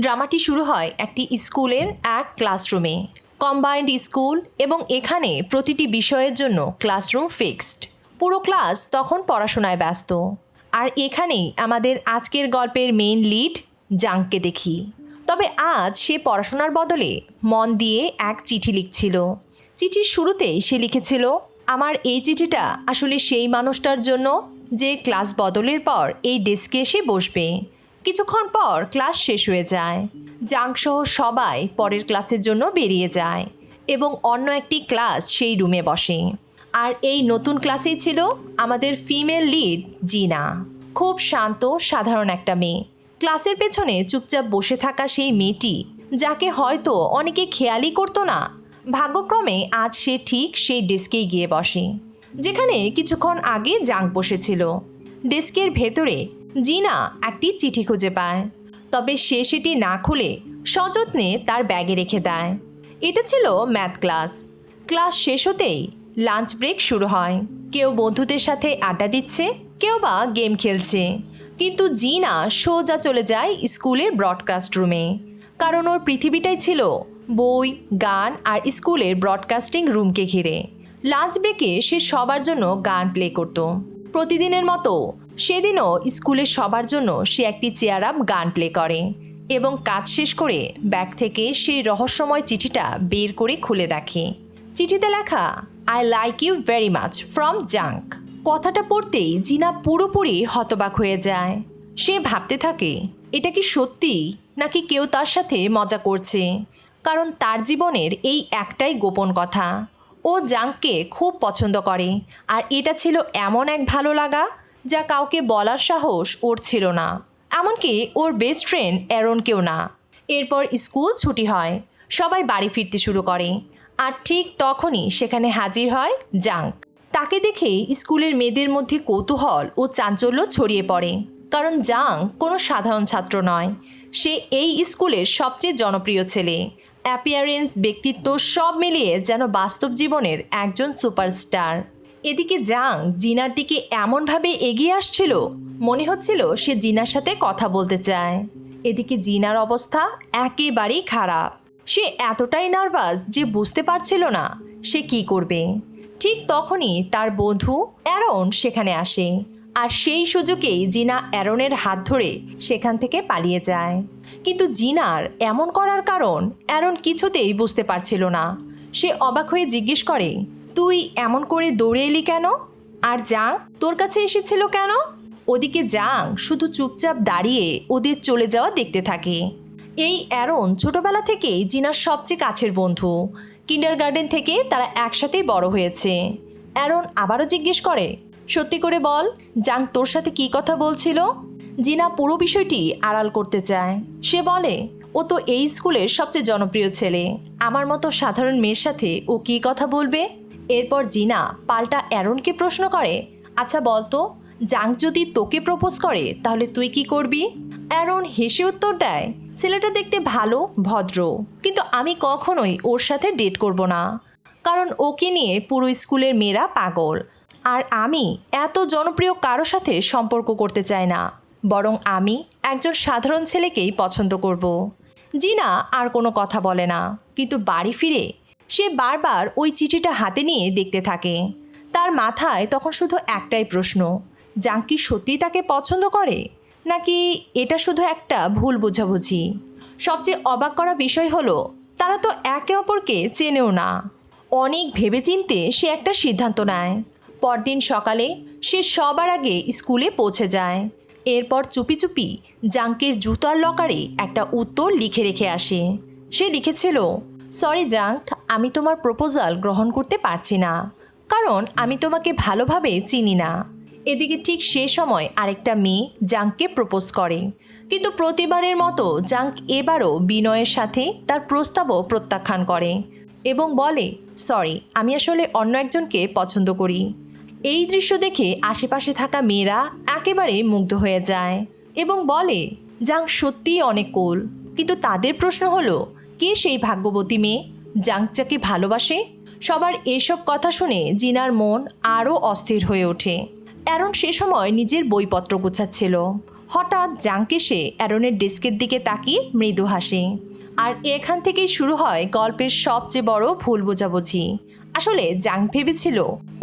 ড্রামাটি শুরু হয় একটি স্কুলের এক ক্লাসরুমে। কম্বাইন্ড স্কুল এবং এখানে প্রতিটি বিষয়ের জন্য ক্লাসরুম ফিক্সড। পুরো ক্লাস তখন পড়াশোনায় ব্যস্ত। আর এখানেই আমাদের আজকের গল্পের মেইন লিড জাংকে দেখি। তবে আজ সে পড়াশোনার বদলে মন দিয়ে এক চিঠি লিখছিল। চিঠির শুরুতেই সে লিখেছিল, আমার এই চিঠিটা আসলে সেই মানুষটার জন্য যে ক্লাস বদলের পর এই ডেস্কে এসে বসবে। কিছুক্ষণ পর ক্লাস শেষ হয়ে যায়। জাংসহ সবাই পরের ক্লাসের জন্য বেরিয়ে যায় এবং অন্য একটি ক্লাস সেই রুমে বসে। আর এই নতুন ক্লাসেই ছিল আমাদের ফিমেল লিড জিনা। খুব শান্ত সাধারণ একটা মেয়ে। ক্লাসের পেছনে চুপচাপ বসে থাকা সেই মেয়েটি, যাকে হয়তো অনেকে খেয়ালই করতো না, ভাগ্যক্রমে আজ সে ঠিক সেই ডেস্কেই গিয়ে বসে যেখানে কিছুক্ষণ আগে জাং বসেছিল। ডেস্কের ভেতরে জিনা একটি চিঠি খুঁজে পায়, তবে সে সেটি না খুলে সযত্নে তার ব্যাগে রেখে দেয়। এটা ছিল ম্যাথ ক্লাস। ক্লাস শেষ হতেই লাঞ্চ ব্রেক শুরু হয়। কেউ বন্ধুদের সাথে আড্ডা দিচ্ছে, কেউ বা গেম খেলছে, কিন্তু জিনা সোজা চলে যায় স্কুলের ব্রডকাস্ট রুমে। কারণ ওর পৃথিবীটাই ছিল বই, গান আর স্কুলের ব্রডকাস্টিং রুমকে ঘিরে। লাঞ্চ ব্রেকে সে সবার জন্য গান প্লে করত। প্রতিদিনের মতো সেদিনও স্কুলের সবার জন্য সে একটি চেয়ার আপ গান প্লে করে এবং কাজ শেষ করে ব্যাগ থেকে সেই রহস্যময় চিঠিটা বের করে খুলে দেখে। চিঠিতে লেখা, I like you very much from junk. কথাটা পড়তেই জিনা পুরোপুরি হতবাক হয়ে যায়। সে ভাবতে থাকে, এটা কি সত্যি নাকি কেউ তার সাথে মজা করছে। কারণ তার জীবনের এই একটাই গোপন কথা, ও জাংকে খুব পছন্দ করে। আর এটা ছিল এমন এক ভালো লাগা যা কাউকে বলার সাহস ওর ছিল না, এমনকি ওর বেস্ট ফ্রেন্ড অ্যারনকেও না। এরপর স্কুল ছুটি হয়, সবাই বাড়ি ফিরতে শুরু করে। আর ঠিক তখনই সেখানে হাজির হয় জাং। তাকে দেখে স্কুলের মেয়েদের মধ্যে কৌতূহল ও চাঞ্চল্য ছড়িয়ে পড়ে। কারণ জাং কোনো সাধারণ ছাত্র নয়, সে এই স্কুলের সবচেয়ে জনপ্রিয় ছেলে। অ্যাপিয়ারেন্স, ব্যক্তিত্ব সব মিলিয়ে যেন বাস্তব জীবনের একজন সুপারস্টার। এদিকে জাং জিনার দিকে এমনভাবে এগিয়ে আসছিল, মনে হচ্ছিল সে জিনার সাথে কথা বলতে চায়। এদিকে জিনার অবস্থা একেবারেই খারাপ। সে এতটাই নার্ভাস যে বুঝতে পারছিল না সে কি করবে। ঠিক তখনই তার বন্ধু অ্যারন সেখানে আসে, আর সেই সুযোগেই জিনা অ্যারনের হাত ধরে সেখান থেকে পালিয়ে যায়। কিন্তু জিনার এমন করার কারণ অ্যারন কিছুতেই বুঝতে পারছিল না। সে অবাক হয়ে জিজ্ঞেস করে, তুই এমন করে দৌড়ে এলি কেন? আর জাং তোর কাছে এসেছিল কেন? ওদিকে জাং শুধু চুপচাপ দাঁড়িয়ে ওদের চলে যাওয়া দেখতে থাকে। এই অ্যারন ছোটবেলা থেকেই জিনার সবচেয়ে কাছের বন্ধু। কিন্ডারগার্টেন থেকে তারা একসাথেই বড় হয়েছে। অ্যারন আবারও জিজ্ঞেস করে, সত্যি করে বল, জাং তোর সাথে কী কথা বলছিল? জিনা পুরো বিষয়টি আড়াল করতে চায়। সে বলে, ও তো এই স্কুলের সবচেয়ে জনপ্রিয় ছেলে, আমার মতো সাধারণ মেয়ের সাথে ও কী কথা বলবে? এরপর জিনা পাল্টা অ্যারনকে প্রশ্ন করে, আচ্ছা বলতো, জাং যদি তোকে প্রপোজ করে তাহলে তুই কি করবি? অ্যারন হেসে উত্তর দেয়, ছেলেটা দেখতে ভালো, ভদ্র, কিন্তু আমি কখনোই ওর সাথে ডেট করব না। কারণ ওকে নিয়ে পুরো স্কুলের মেয়েরা পাগল। আর আমি এত জনপ্রিয় কারো সাথে সম্পর্ক করতে চাই না, বরং আমি একজন সাধারণ ছেলেকেই পছন্দ করব। জিনা আর কোনো কথা বলে না, কিন্তু বাড়ি ফিরে সে বারবার ওই চিঠিটা হাতে নিয়ে দেখতে থাকে। তার মাথায় তখন শুধু একটাই প্রশ্ন, জাং কি সত্যিই তাকে পছন্দ করে, নাকি এটা শুধু একটা ভুল বোঝাবুঝি? সবচেয়ে অবাক করা বিষয় হলো, তারা তো একে অপরকে চেনেও না। অনেক ভেবেচিন্তে সে একটা সিদ্ধান্ত নেয়। পরদিন সকালে সে সবার আগে স্কুলে পৌঁছে যায়। এরপর চুপি চুপি জাংকের জুতার লকারে একটা উত্তর লিখে রেখে আসে। সে লিখেছিল, সরি জাঙ্ক, আমি তোমার প্রপোজাল গ্রহণ করতে পারছি না, কারণ আমি তোমাকে ভালোভাবে চিনি না। এদিকে ঠিক সে সময় আরেকটা মেয়ে জাংকে প্রপোজ করে, কিন্তু প্রতিবারের মতো জাংক এবারও বিনয়ের সাথে তার প্রস্তাবও প্রত্যাখ্যান করে এবং বলে, সরি, আমি আসলে অন্য একজনকে পছন্দ করি। এই দৃশ্য দেখে আশেপাশে থাকা মেয়েরা একেবারে মুগ্ধ হয়ে যায় এবং বলে, জাং সত্যিই অনেক কুল। কিন্তু তাদের প্রশ্ন হলো, কে সেই ভাগ্যবতী মেয়ে জাং যাকে ভালোবাসে? সবার এসব কথা শুনে জিনার মন আরও অস্থির হয়ে ওঠে। অ্যারন সে সময় নিজের বইপত্র গুছাচ্ছিল। হঠাৎ জাঙ্ক এসে অ্যারনের ডেস্কের দিকে তাকিয়ে মৃদু হাসে। আর এখান থেকেই শুরু হয় গল্পের সবচেয়ে বড় ভুল বোঝাবুঝি। আসলে জাঙ্ক ভেবেছিল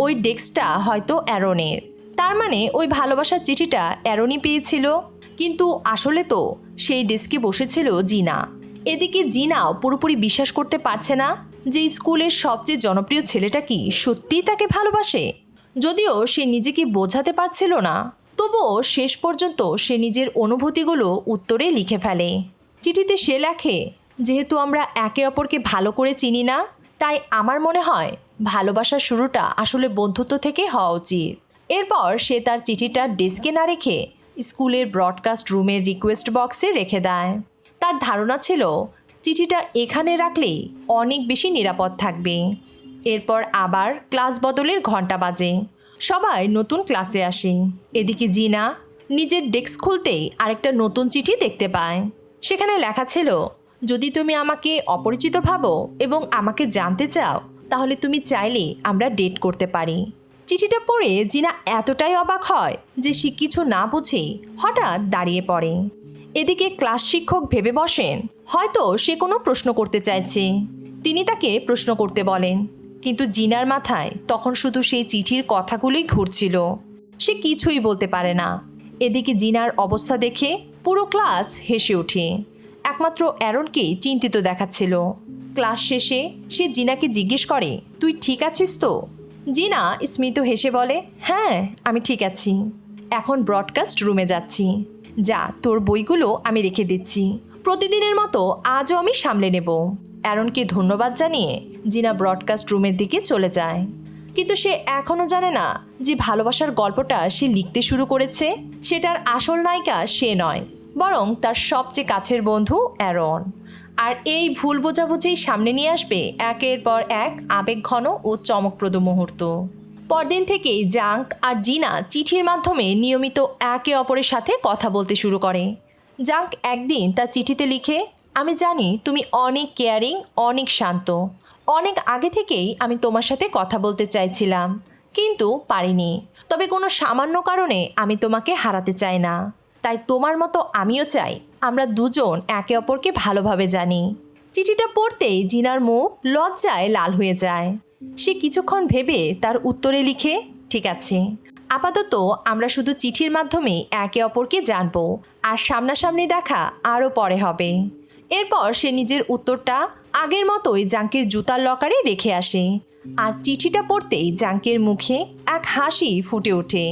ওই ডেস্কটা হয়তো অ্যারনের, তার মানে ওই ভালোবাসার চিঠিটা অ্যারনই পেয়েছিল। কিন্তু আসলে তো সেই ডেস্কে বসেছিল জিনা। এদিকে জিনাও পুরোপুরি বিশ্বাস করতে পারছে না যে স্কুলের সবচেয়ে জনপ্রিয় ছেলেটা কি সত্যিই তাকে ভালোবাসে। যদিও সে নিজেকে বোঝাতে পারছিল না, তবুও শেষ পর্যন্ত সে নিজের অনুভূতিগুলো উত্তরে লিখে ফেলে। চিঠিতে সে লেখে, যেহেতু আমরা একে অপরকে ভালো করে চিনি না, তাই আমার মনে হয় ভালোবাসার শুরুটা আসলে বন্ধুত্ব থেকে হওয়া উচিত। এরপর সে তার চিঠিটা ডেস্কে না রেখে স্কুলের ব্রডকাস্ট রুমের রিকোয়েস্ট বক্সে রেখে দেয়। তার ধারণা ছিল চিঠিটা এখানে রাখলেই অনেক বেশি নিরাপদ থাকবে। এরপর আবার ক্লাস বদলের ঘন্টা বাজে, সবাই নতুন ক্লাসে আসে। এদিকে জিনা নিজের ডেস্ক খুলতেই আরেকটা নতুন চিঠি দেখতে পায়। সেখানে লেখা ছিল, যদি তুমি আমাকে অপরিচিত ভাবো এবং আমাকে জানতে চাও, তাহলে তুমি চাইলে আমরা ডেট করতে পারি। চিঠিটা পড়ে জিনা এতটাই অবাক হয় যে সে কিছু না বুঝেই হঠাৎ দাঁড়িয়ে পড়ে। এদিকে ক্লাস শিক্ষক ভেবে বসেন হয়তো সে কোনো প্রশ্ন করতে চাইছে। তিনি তাকে প্রশ্ন করতে বলেন, কিন্তু জিনার মাথায় তখন শুধু সেই চিঠির কথাগুলোই ঘুরছিল। সে কিছুই বলতে পারে না। এদিকে জিনার অবস্থা দেখে পুরো ক্লাস হেসে ওঠে। একমাত্র অ্যারনকেই চিন্তিত দেখাচ্ছিল। ক্লাস শেষে সে জিনাকে জিজ্ঞেস করে, তুই ঠিক আছিস তো? জিনা স্মিত হেসে বলে, হ্যাঁ আমি ঠিক আছি, এখন ব্রডকাস্ট রুমে যাচ্ছি। যা, তোর বইগুলো আমি রেখে দিচ্ছি, প্রতিদিনের মতো আজও আমি সামলে নেব। অ্যারনকে ধন্যবাদ জানিয়ে জিনা ব্রডকাস্ট রুমের দিকে চলে যায়। কিন্তু সে এখনও জানে না যে ভালোবাসার গল্পটা সে লিখতে শুরু করেছে সেটার আসল নায়িকা সে নয়, বরং তার সবচেয়ে কাছের বন্ধু অ্যারন। আর এই ভুল বোঝাবুঝিই সামনে নিয়ে আসবে একের পর এক আবেগঘন ও চমকপ্রদ মুহূর্ত। পরদিন থেকেই জাঙ্ক আর জিনা চিঠির মাধ্যমে নিয়মিত একে অপরের সাথে কথা বলতে শুরু করে। জাঙ্ক একদিন তার চিঠিতে লিখে, আমি জানি তুমি অনেক কেয়ারিং, অনেক শান্ত। অনেক আগে থেকেই আমি তোমার সাথে কথা বলতে চাইছিলাম, কিন্তু পারিনি। তবে কোনো সামান্য কারণে আমি তোমাকে হারাতে চাই না। তাই তোমার মতো আমিও চাই আমরা দুজন একে অপরকে ভালোভাবে জানি। চিঠিটা পড়তেই জিনার মুখ লজ্জায় লাল হয়ে যায়। সে কিছুক্ষণ ভেবে তার উত্তরে লিখে, ঠিক আছে, আপাতত আমরা শুধু চিঠির মাধ্যমে একে অপরকে জানবো, আর সামনাসামনি দেখা আরও পরে হবে। এরপর সে নিজের উত্তরটা আগের মতোই জাঙ্কের জুতার লকারে রেখে আসে। আর চিঠিটা পড়তেই জাঙ্কের মুখে এক হাসি ফুটে ওঠে।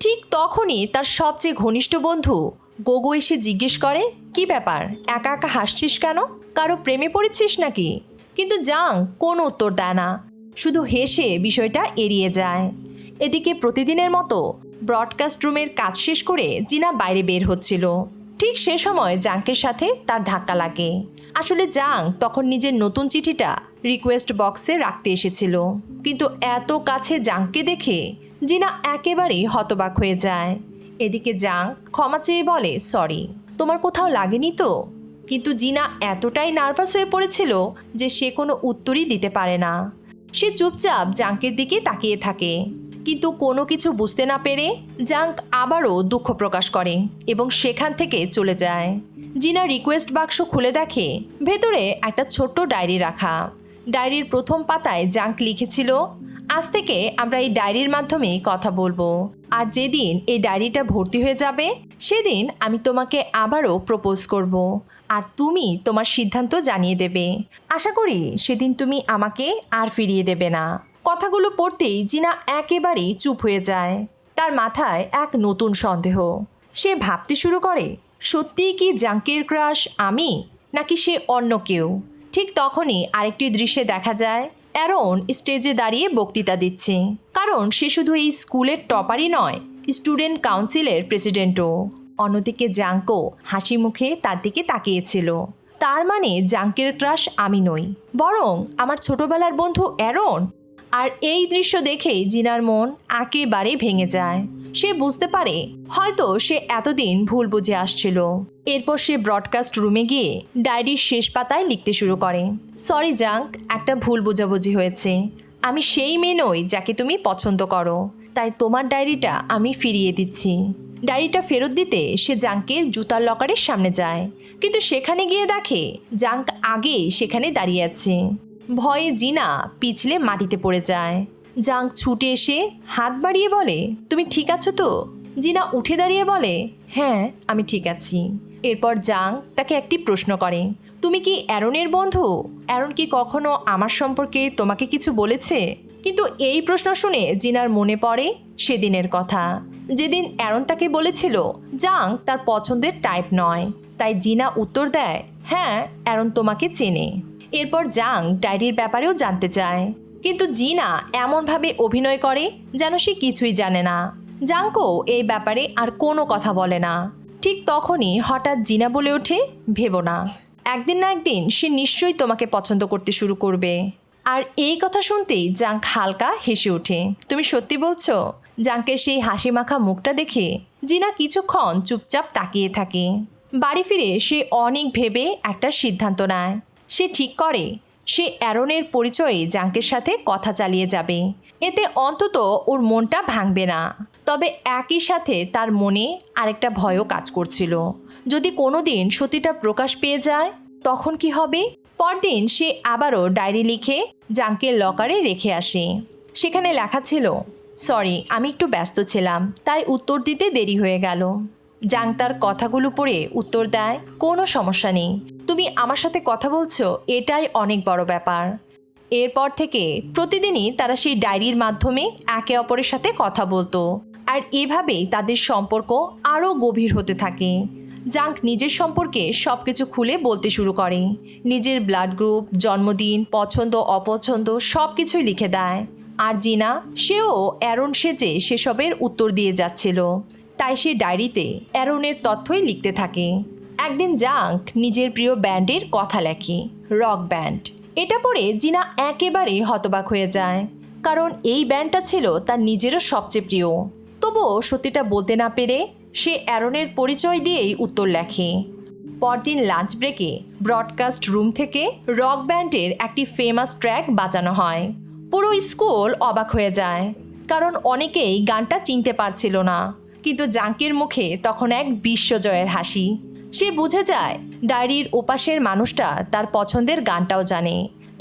ঠিক তখনই তার সবচেয়ে ঘনিষ্ঠ বন্ধু গোগো এসে জিজ্ঞেস করে, কি ব্যাপার, একা একা হাসছিস কেন? কারো প্রেমে পড়েছিস নাকি? কিন্তু জাঙ্ক কোনো উত্তর দেয় না, শুধু হেসে বিষয়টা এড়িয়ে যায়। এদিকে প্রতিদিনের মতো ব্রডকাস্ট রুমের কাজ শেষ করে জিনা বাইরে বের হচ্ছিল। ঠিক সে সময় জাঙ্কের সাথে তার ধাক্কা লাগে। আসলে জাঙ্ক তখন নিজের নতুন চিঠিটা রিকোয়েস্ট বক্সে রাখতে এসেছিল, কিন্তু এত কাছে জাঙ্ককে দেখে জিনা একেবারেই হতবাক হয়ে যায়। এদিকে জাঙ্ক ক্ষমা চেয়ে বলে, সরি, তোমার কোথাও লাগেনি তো? কিন্তু জিনা এতটাই নার্ভাস হয়ে পড়েছিল যে সে কোনো উত্তরই দিতে পারে না। সে চুপচাপ জাঙ্কের দিকে তাকিয়ে থাকে, কিন্তু কোনো কিছু বুঝতে না পেরে জাঙ্ক আবারও দুঃখ প্রকাশ করে এবং সেখান থেকে চলে যায়। জিনা রিকোয়েস্ট বাক্স খুলে দেখে ভেতরে একটা ছোট্ট ডায়েরি রাখা। ডায়েরির প্রথম পাতায় জাঙ্ক লিখেছিল, আজ থেকে আমরা এই ডায়েরির মাধ্যমে কথা বলবো, আর যেদিন এই ডায়েরিটা ভর্তি হয়ে যাবে সেদিন আমি তোমাকে আবারও প্রপোজ করব, আর তুমি তোমার সিদ্ধান্ত জানিয়ে দেবে। আশা করি সেদিন তুমি আমাকে আর ফিরিয়ে দেবে না। কথাগুলো পড়তেই জিনা একেবারেই চুপ হয়ে যায়। তার মাথায় এক নতুন সন্দেহ। সে ভাবতে শুরু করে, সত্যিই কি জাঙ্কের ক্রাশ আমি, নাকি সে অন্য কেউ? ঠিক তখনই আরেকটি দৃশ্যে দেখা যায় অ্যারন স্টেজে দাঁড়িয়ে বক্তৃতা দিচ্ছে, কারণ সে শুধু এই স্কুলের টপারই নয়, স্টুডেন্ট কাউন্সিলের প্রেসিডেন্টও। অন্যদিকে জাঙ্কও হাসি মুখে তার দিকে তাকিয়েছিল। তার মানে জাঙ্কের ক্রাশ আমি নই, বরং আমার ছোটবেলার বন্ধু অ্যারন। আর এই দৃশ্য দেখেই জিনার মন একেবারে ভেঙে যায়। সে বুঝতে পারে হয়তো সে এতদিন ভুল বুঝে আসছিল। এরপর সে ব্রডকাস্ট রুমে গিয়ে ডায়েরির শেষ পাতায় লিখতে শুরু করে, সরি জাঙ্ক, একটা ভুল বোঝাবুঝি হয়েছে। আমি সেই মেয়ে নই যাকে তুমি পছন্দ করো, তাই তোমার ডায়েরিটা আমি ফিরিয়ে দিচ্ছি। ডায়েরিটা ফেরত দিতে সে জাঙ্কের জুতার লকারের সামনে যায়, কিন্তু সেখানে গিয়ে দেখে জাঙ্ক আগেই সেখানে দাঁড়িয়ে আছে। ভয়ে জিনা পিছলে মাটিতে পড়ে যায়। জাঙ্ক ছুটে এসে হাত বাড়িয়ে বলে, তুমি ঠিক আছো তো? জিনা উঠে দাঁড়িয়ে বলে, হ্যাঁ আমি ঠিক আছি। এরপর জাঙ্ক তাকে একটি প্রশ্ন করে, তুমি কি অ্যারনের বন্ধু? অ্যারন কি কখনো আমার সম্পর্কে তোমাকে কিছু বলেছে? কিন্তু এই প্রশ্ন শুনে জিনার মনে পড়ে সেদিনের কথা, যেদিন অ্যারন তাকে বলেছিল জাঙ্ক তার পছন্দের টাইপ নয়। তাই জিনা উত্তর দেয়, হ্যাঁ অ্যারন তোমাকে চেনে। এরপর জাঙ্ক ডায়েরির ব্যাপারেও জানতে চায়, কিন্তু জিনা এমনভাবে অভিনয় করে যেন সে কিছুই জানে না। জাঙ্কও এই ব্যাপারে আর কোনো কথা বলে না। ঠিক তখনই হঠাৎ জিনা বলে ওঠে, ভেবো না, একদিন না একদিন সে নিশ্চয়ই তোমাকে পছন্দ করতে শুরু করবে। আর এই কথা শুনতেই জাঙ্ক হালকা হেসে ওঠে। তুমি সত্যি বলছো? জাঙ্কের সেই হাসি মাখা মুখটা দেখে জিনা কিছুক্ষণ চুপচাপ তাকিয়ে থাকে। বাড়ি ফিরে সে অনেক ভেবে একটা সিদ্ধান্ত নেয়। সে ঠিক করে সে অ্যারনের পরিচয়ে জাঙ্কের সাথে কথা চালিয়ে যাবে। এতে অন্তত ওর মনটা ভাঙবে না। তবে একই সাথে তার মনে আরেকটা ভয়ও কাজ করছিল, যদি কোনো দিন সত্যিটা প্রকাশ পেয়ে যায় তখন কি হবে? পরদিন সে আবারও ডায়েরি লিখে জাঙ্কের লকারে রেখে আসে। সেখানে লেখা ছিল, সরি আমি একটু ব্যস্ত ছিলাম তাই উত্তর দিতে দেরি হয়ে গেল। জাঙ্ক তার কথাগুলো পড়ে উত্তর দেয়, কোনো সমস্যা নেই, তুমি আমার সাথে কথা বলছো এটাই অনেক বড় ব্যাপার। এরপর থেকে প্রতিদিনই তারা সেই ডায়েরির মাধ্যমে একে অপরের সাথে কথা বলতো, আর এভাবেই তাদের সম্পর্ক আরও গভীর হতে থাকে। জাঙ্ক নিজের সম্পর্কে সব কিছু খুলে বলতে শুরু করে। নিজের ব্লাড গ্রুপ, জন্মদিন, পছন্দ অপছন্দ সব কিছুই লিখে দেয়। আর জিনা সেও অ্যারন সেজে সেসবের উত্তর দিয়ে যাচ্ছিল। তাই সে ডায়েরিতে অ্যারনের তথ্যই লিখতে থাকে। একদিন জাঙ্ক নিজের প্রিয় ব্যান্ডের কথা লেখে, রক ব্যান্ড। এটা পড়ে জিনা একেবারে হতবাক হয়ে যায়, কারণ এই ব্যান্ডটা ছিল তার নিজেরও সবচেয়ে প্রিয়। তবুও সত্যিটা বলতে না পেরে সে অ্যারনের পরিচয় দিয়েই উত্তর লেখে। পরদিন লাঞ্চ ব্রেকে ব্রডকাস্ট রুম থেকে রক ব্যান্ডের একটি ফেমাস ট্র্যাক বাজানো হয়। পুরো স্কুল অবাক হয়ে যায়, কারণ অনেকেই গানটা চিনতে পারছিল না। কিন্তু জাঙ্কের মুখে তখন এক বিশ্বজয়ের হাসি। সে বুঝে যায় ডায়েরির ওপাশের মানুষটা তার পছন্দের গানটাও জানে।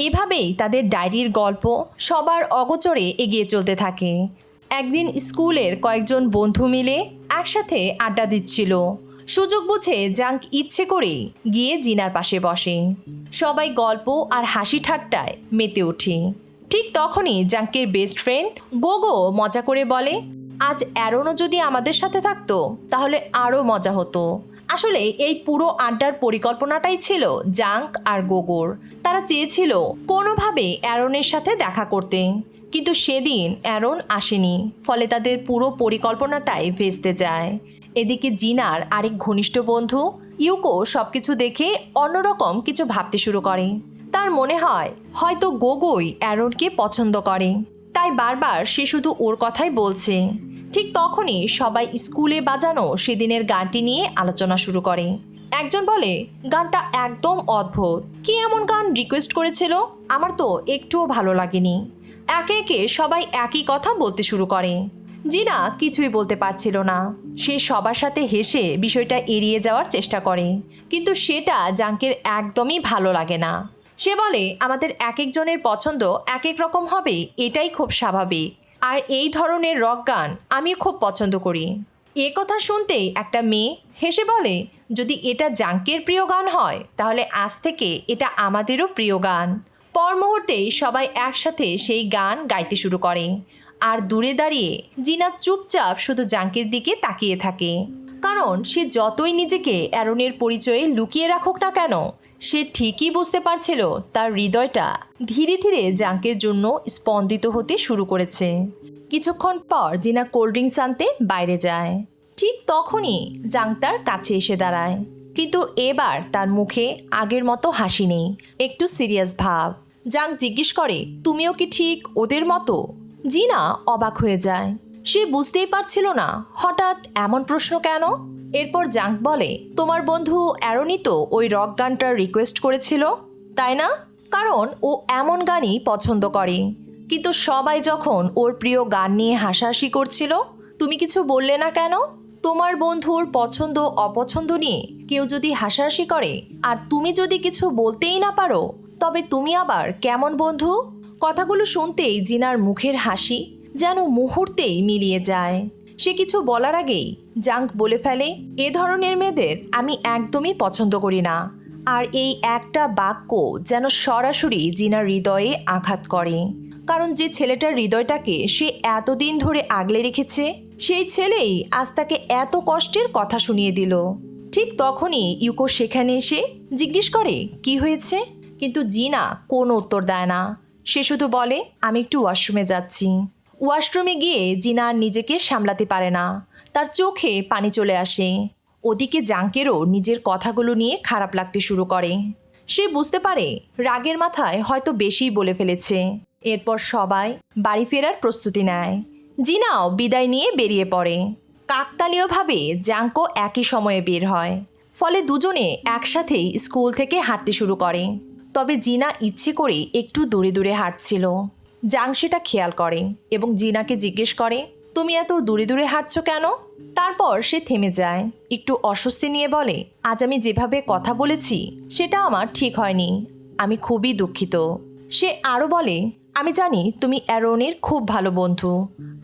এভাবেই তাদের ডায়েরির গল্প সবার অগোচরে এগিয়ে চলতে থাকে। একদিন স্কুলের কয়েকজন বন্ধু মিলে একসাথে আড্ডা দিচ্ছিল। সুযোগ বুঝে জাঙ্ক ইচ্ছে করেই গিয়ে জিনার পাশে বসে। সবাই গল্প আর হাসি ঠাট্টায় মেতে ওঠে। ঠিক তখনই জাঙ্কের বেস্ট ফ্রেন্ড গোগো মজা করে বলে, আজ অ্যারনও যদি আমাদের সাথে থাকতো তাহলে আরও মজা হতো। আসলে এই পুরো আড্ডার পরিকল্পনাটাই ছিল জাঙ্ক আর গোগোর। তারা চেয়েছিল কোনোভাবে অ্যারনের সাথে দেখা করতে, কিন্তু সেদিন অ্যারন আসেনি, ফলে তাদের পুরো পরিকল্পনাটাই ভেস্তে যায়। এদিকে জিনার আরেক ঘনিষ্ঠ বন্ধু ইউকো সবকিছু দেখে অন্যরকম কিছু ভাবতে শুরু করে। তার মনে হয় হয়তো গোগোই অ্যারনকে পছন্দ করে, তাই বারবার সে শুধু ওর কথাই বলছে। ঠিক তখনই সবাই স্কুলে বাজানো সেদিনের গানটি নিয়ে আলোচনা শুরু করে। একজন বলে, গানটা একদম অদ্ভুত, কি এমন গান রিকোয়েস্ট করেছিল, আমার তো একটুও ভালো লাগেনি। একে একে সবাই একই কথা বলতে শুরু করে। জিনা কিছুই বলতে পারছিল না। সে সবার সাথে হেসে বিষয়টা এড়িয়ে যাওয়ার চেষ্টা করে, কিন্তু সেটা জাঙ্কের একদমই ভালো লাগে না। সে বলে, আমাদের এক একজনের পছন্দ এক এক রকম হবে, এটাই খুব স্বাভাবিক। আর এই ধরনের রক গান আমি খুব পছন্দ করি। এ কথা শুনতেই একটা মেয়ে হেসে বলে, যদি এটা জাঙ্কের প্রিয় গান হয় তাহলে আজ থেকে এটা আমাদেরও প্রিয় গান। পর মুহূর্তেই সবাই একসাথে সেই গান গাইতে শুরু করে। আর দূরে দাঁড়িয়ে জিনা চুপচাপ শুধু জাঙ্কের দিকে তাকিয়ে থাকে, কারণ সে যতই নিজেকে অ্যারনের পরিচয়ে লুকিয়ে রাখুক না কেন, সে ঠিকই বুঝতে পারছিল তার হৃদয়টা ধীরে ধীরে জাঙ্কের জন্য স্পন্দিত হতে শুরু করেছে। কিছুক্ষণ পর জিনা কোল্ড ড্রিঙ্কস আনতে বাইরে যায়। ঠিক তখনই জাঙ্ক তার কাছে এসে দাঁড়ায়, কিন্তু এবার তার মুখে আগের মতো হাসি নেই, একটু সিরিয়াস ভাব। জাঙ্ক জিজ্ঞেস করে, তুমিও কি ঠিক ওদের মতো? জিনা অবাক হয়ে যায়। সে বুঝতেই পারছিল না হঠাৎ এমন প্রশ্ন কেন। এরপর জাঙ্ক বলে, তোমার বন্ধু অ্যারনই তো ওই রক গানটার রিকোয়েস্ট করেছিল, তাই না? কারণ ও এমন গানই পছন্দ করে। কিন্তু সবাই যখন ওর প্রিয় গান নিয়ে হাসাহাসি করছিল, তুমি কিছু বললে না কেন? তোমার বন্ধুর পছন্দ অপছন্দ নিয়ে কেউ যদি হাসাহাসি করে আর তুমি যদি কিছু বলতেই না পারো, তবে তুমি আবার কেমন বন্ধু? কথাগুলো শুনতেই জিনার মুখের হাসি যেন মুহূর্তেই মিলিয়ে যায়। সে কিছু বলার আগেই জাঙ্ক বলে ফেলে, এ ধরনের মেয়েদের আমি একদমই পছন্দ করি না। আর এই একটা বাক্য যেন সরাসরি জিনার হৃদয়ে আঘাত করে। কারণ যে ছেলেটার হৃদয়টাকে সে এতদিন ধরে আগলে রেখেছে, সেই ছেলেই আজ তাকে এত কষ্টের কথা শুনিয়ে দিল। ঠিক তখনই ইউকো সেখানে এসে জিজ্ঞেস করে কি হয়েছে, কিন্তু জিনা কোনো উত্তর দেয় না। সে শুধু বলে, আমি একটু ওয়াশরুমে যাচ্ছি। ওয়াশরুমে গিয়ে জিনা আর নিজেকে সামলাতে পারে না, তার চোখে পানি চলে আসে। ওদিকে জাঙ্কেরও নিজের কথাগুলো নিয়ে খারাপ লাগতে শুরু করে। সে বুঝতে পারে রাগের মাথায় হয়তো বেশিই বলে ফেলেছে। এরপর সবাই বাড়ি ফেরার প্রস্তুতি নেয়। জিনাও বিদায় নিয়ে বেরিয়ে পড়ে। কাকতালীয়ভাবে জাঙ্কও একই সময়ে বের হয়। ফলে দুজনে একসাথেই স্কুল থেকে হাঁটতে শুরু করে। তবে জিনা ইচ্ছে করে একটু দূরে দূরে হাঁটছিল। জাং সেটা খেয়াল করে এবং জিনাকে জিজ্ঞেস করে, তুমি এত দূরে দূরে হাঁটছো কেন? তারপর সে থেমে যায়, একটু অস্বস্তি নিয়ে বলে, আজ আমি যেভাবে কথা বলেছি সেটা আমার ঠিক হয়নি, আমি খুবই দুঃখিত। সে আরও বলে, আমি জানি তুমি অ্যারনের খুব ভালো বন্ধু,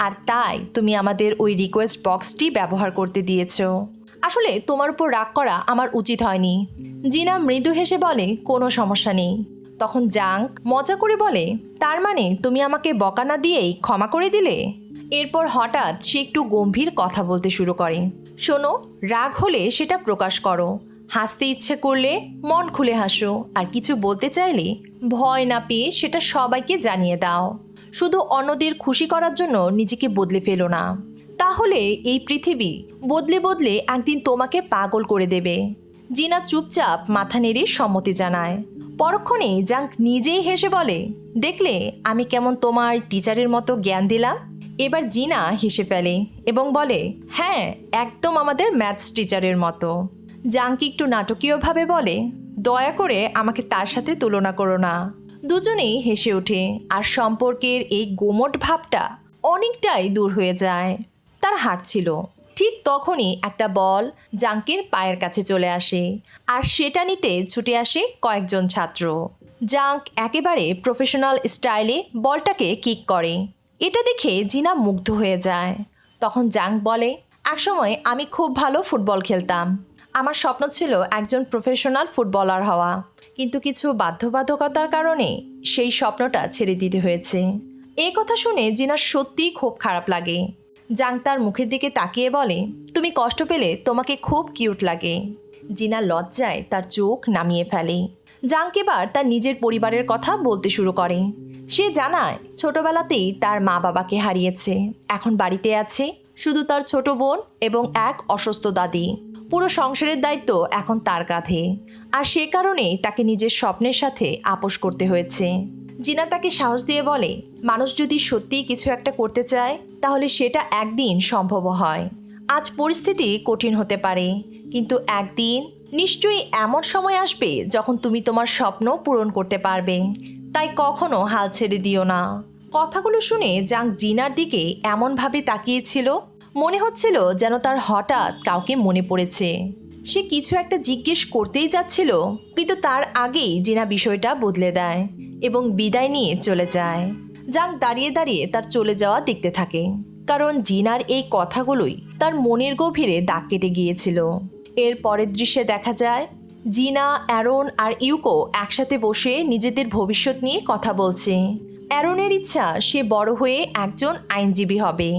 আর তাই তুমি আমাদের ওই রিকোয়েস্ট বক্সটি ব্যবহার করতে দিয়েছো। আসলে তোমার উপর রাগ করা আমার উচিত হয়নি। জিনা মৃদু হেসে বলে, কোনো সমস্যা নেই। তখন জাঙ্ক মজা করে বলে, তার মানে তুমি আমাকে বকা না দিয়েই ক্ষমা করে দিলে? এরপর হঠাৎ সে একটু গম্ভীর কথা বলতে শুরু করে, শোনো, রাগ হলে সেটা প্রকাশ করো, হাসতে ইচ্ছে করলে মন খুলে হাসো, আর কিছু বলতে চাইলে ভয় না পেয়ে সেটা সবাইকে জানিয়ে দাও। শুধু অন্যদের খুশি করার জন্য নিজেকে বদলে ফেলো না, তাহলে এই পৃথিবী বদলে বদলে একদিন তোমাকে পাগল করে দেবে। জিনা চুপচাপ মাথা নেড়ে সম্মতি জানায়। পরক্ষণে জাঙ্ক নিজেই হেসে বলে, দেখলে আমি কেমন তোমার টিচারের মতো জ্ঞান দিলাম? এবার জিনা হেসে ফেলে এবং বলে, হ্যাঁ, একদম আমাদের ম্যাথস টিচারের মতো। জাঙ্ক একটু নাটকীয়ভাবে বলে, দয়া করে আমাকে তার সাথে তুলনা করো না। দুজনেই হেসে ওঠে আর সম্পর্কের এই গোমট ভাবটা অনেকটাই দূর হয়ে যায়। তার হাঁটছিল, ঠিক তখনই একটা বল জাঙ্কের পায়ের কাছে চলে আসে আর সেটা নিতে ছুটে আসে কয়েকজন ছাত্র। জাঙ্ক একেবারে প্রফেশনাল স্টাইলে বলটাকে কিক করে। এটা দেখে জিনা মুগ্ধ হয়ে যায়। তখন জাঙ্ক বলে, একসময় আমি খুব ভালো ফুটবল খেলতাম। আমার স্বপ্ন ছিল একজন প্রফেশনাল ফুটবলার হওয়া, কিন্তু কিছু বাধ্যবাধকতার কারণে সেই স্বপ্নটা ছেড়ে দিতে হয়েছে। এই কথা শুনে জিনার সত্যিই খুব খারাপ লাগে। জাং তার মুখের দিকে তাকিয়ে বলে, তুমি কষ্ট পেলে তোমাকে খুব কিউট লাগে। জিনা লজ্জায় তার চোখ নামিয়ে ফেলে। জাঙ্ক এবার তার নিজের পরিবারের কথা বলতে শুরু করে। সে জানায় ছোটবেলাতেই তার মা বাবাকে হারিয়েছে, এখন বাড়িতে আছে শুধু তার ছোট বোন এবং এক অসুস্থ দাদি। পুরো সংসারের দায়িত্ব এখন তার কাঁধে, আর সে কারণেই তাকে নিজের স্বপ্নের সাথে আপোষ করতে হয়েছে। জিনা তাকে সাহস দিয়ে বলে, মানুষ যদি সত্যিই কিছু একটা করতে চায় তাহলে সেটা একদিন সম্ভব হয়। আজ পরিস্থিতি কঠিন হতে পারে, কিন্তু একদিন নিশ্চয়ই এমন সময় আসবে যখন তুমি তোমার স্বপ্ন পূরণ করতে পারবে। তাই কখনো হাল ছেড়ে দিও না। কথাগুলো শুনে জাং জিনার দিকে এমনভাবে তাকিয়েছিল, মনে হচ্ছিল যেন তার হঠাৎ কাউকে মনে পড়েছে। সে কিছু একটা জিজ্ঞেস করতেই যাচ্ছিল, কিন্তু তার আগেই জিনা বিষয়টা বদলে দেয় এবং বিদায় নিয়ে চলে যায়। জাং দাঁড়িয়ে দাঁড়িয়ে তার চলে যাওয়া দেখতে থাকে, কারণ জিনার এই কথাগুলোই তার মনের গভীরে দাগ কেটে গিয়েছিল। এর পরের দৃশ্যে দেখা যায় জিনা, অ্যারন আর ইউকো একসাথে বসে নিজেদের ভবিষ্যৎ নিয়ে কথা বলছে। অ্যারনের ইচ্ছা সে বড় হয়ে একজন আইনজীবী হবে,